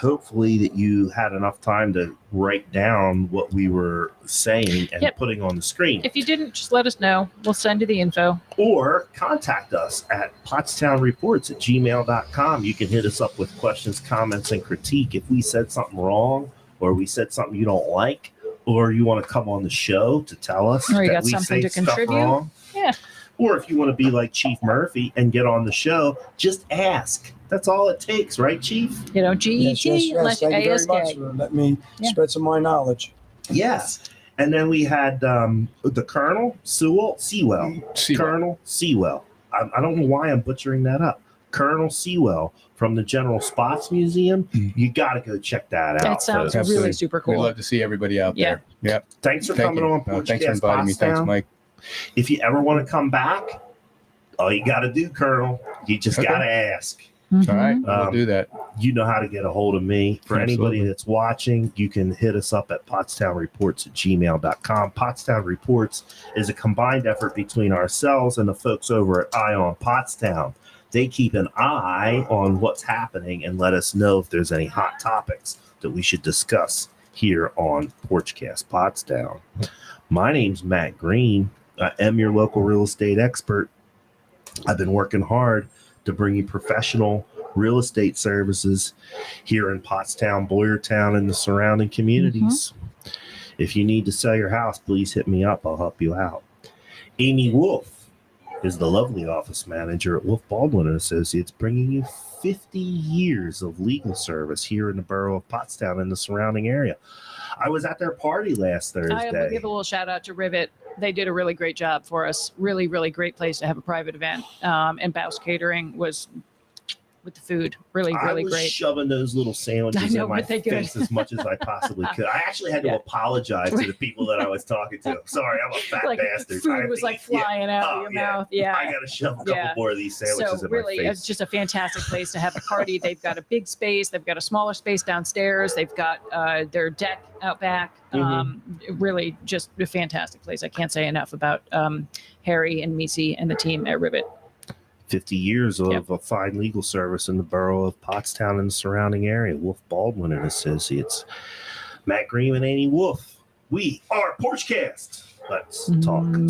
Hopefully that you had enough time to write down what we were saying and Yep. putting on the screen. If you didn't, just let us know. We'll send you the info. Or contact us at pottstownreports@gmail.com. You can hit us up with questions, comments, and critique. If we said something wrong or we said something you don't like, or you want to come on the show to tell us Or you that got we something say to stuff contribute. wrong. Yeah. Or if you want to be like Chief Murphy and get on the show, just ask. That's all it takes, right, Chief? Yes, GET unless you Thank you very ASK. much for letting me Yeah. spread some of my knowledge. Yes. And then we had the Colonel Seiwell. Colonel Seiwell. I don't know why I'm butchering that up. Colonel Seiwell from the General Spots Museum. You got to go check that out. That sounds folks. Absolutely. really super We'd cool. love to see everybody out Yeah. there. Yep. Thanks for Thank coming you. on Thanks for Porchcast inviting me. Thanks, Pottstown. Mike. If you ever want to come back, all you got to do, Colonel, you just Okay. got to ask. Mhm. All right. Um, We'll do that. You know how to get a hold of me. For anybody Absolutely. that's watching, you can hit us up at pottstownreports@gmail.com. Pottstown Reports is a combined effort between ourselves and the folks over at Eye on Pottstown. They keep an eye on what's happening and let us know if there's any hot topics that we should discuss here on Porchcast Pottstown. My name's Matt Green. I am your local real estate expert. I've been working hard to bring you professional real estate services here in Pottstown, Boyertown, and the surrounding communities. If you need to sell your house, please hit me up. I'll help you out. Amy Wolf is the lovely office manager at Wolf Baldwin & Associates, bringing you 50 years of legal service here in the borough of Pottstown and the surrounding area. I was at their party last I will Thursday. give a little shout out to Rivet. They did a really great job for us. Really, really great place to have a private event. And Baus Catering was with the food. Really, I really was great. shoving those little sandwiches I know, in my weren't they good? face as much as I possibly could. I actually had to Yeah. apologize to the people that I was talking to. Sorry, I'm a fat Like bastard. I food have was to like eat- yeah. flying out Oh, of your yeah. mouth. Yeah. I got to shove a couple Yeah. more of these sandwiches So in my really, face. it's just a fantastic place to have a party. They've got a big space. They've got a smaller space downstairs. They've got their deck out back. Really, just a fantastic place. I can't say enough about Harry and Misi and the team at Rivet. 50 years of Yep. a fine legal service in the borough of Pottstown and the surrounding area. Wolf Baldwin and Associates. Matt Green and Annie Wolf. We are Porchcast. Let's talk soon.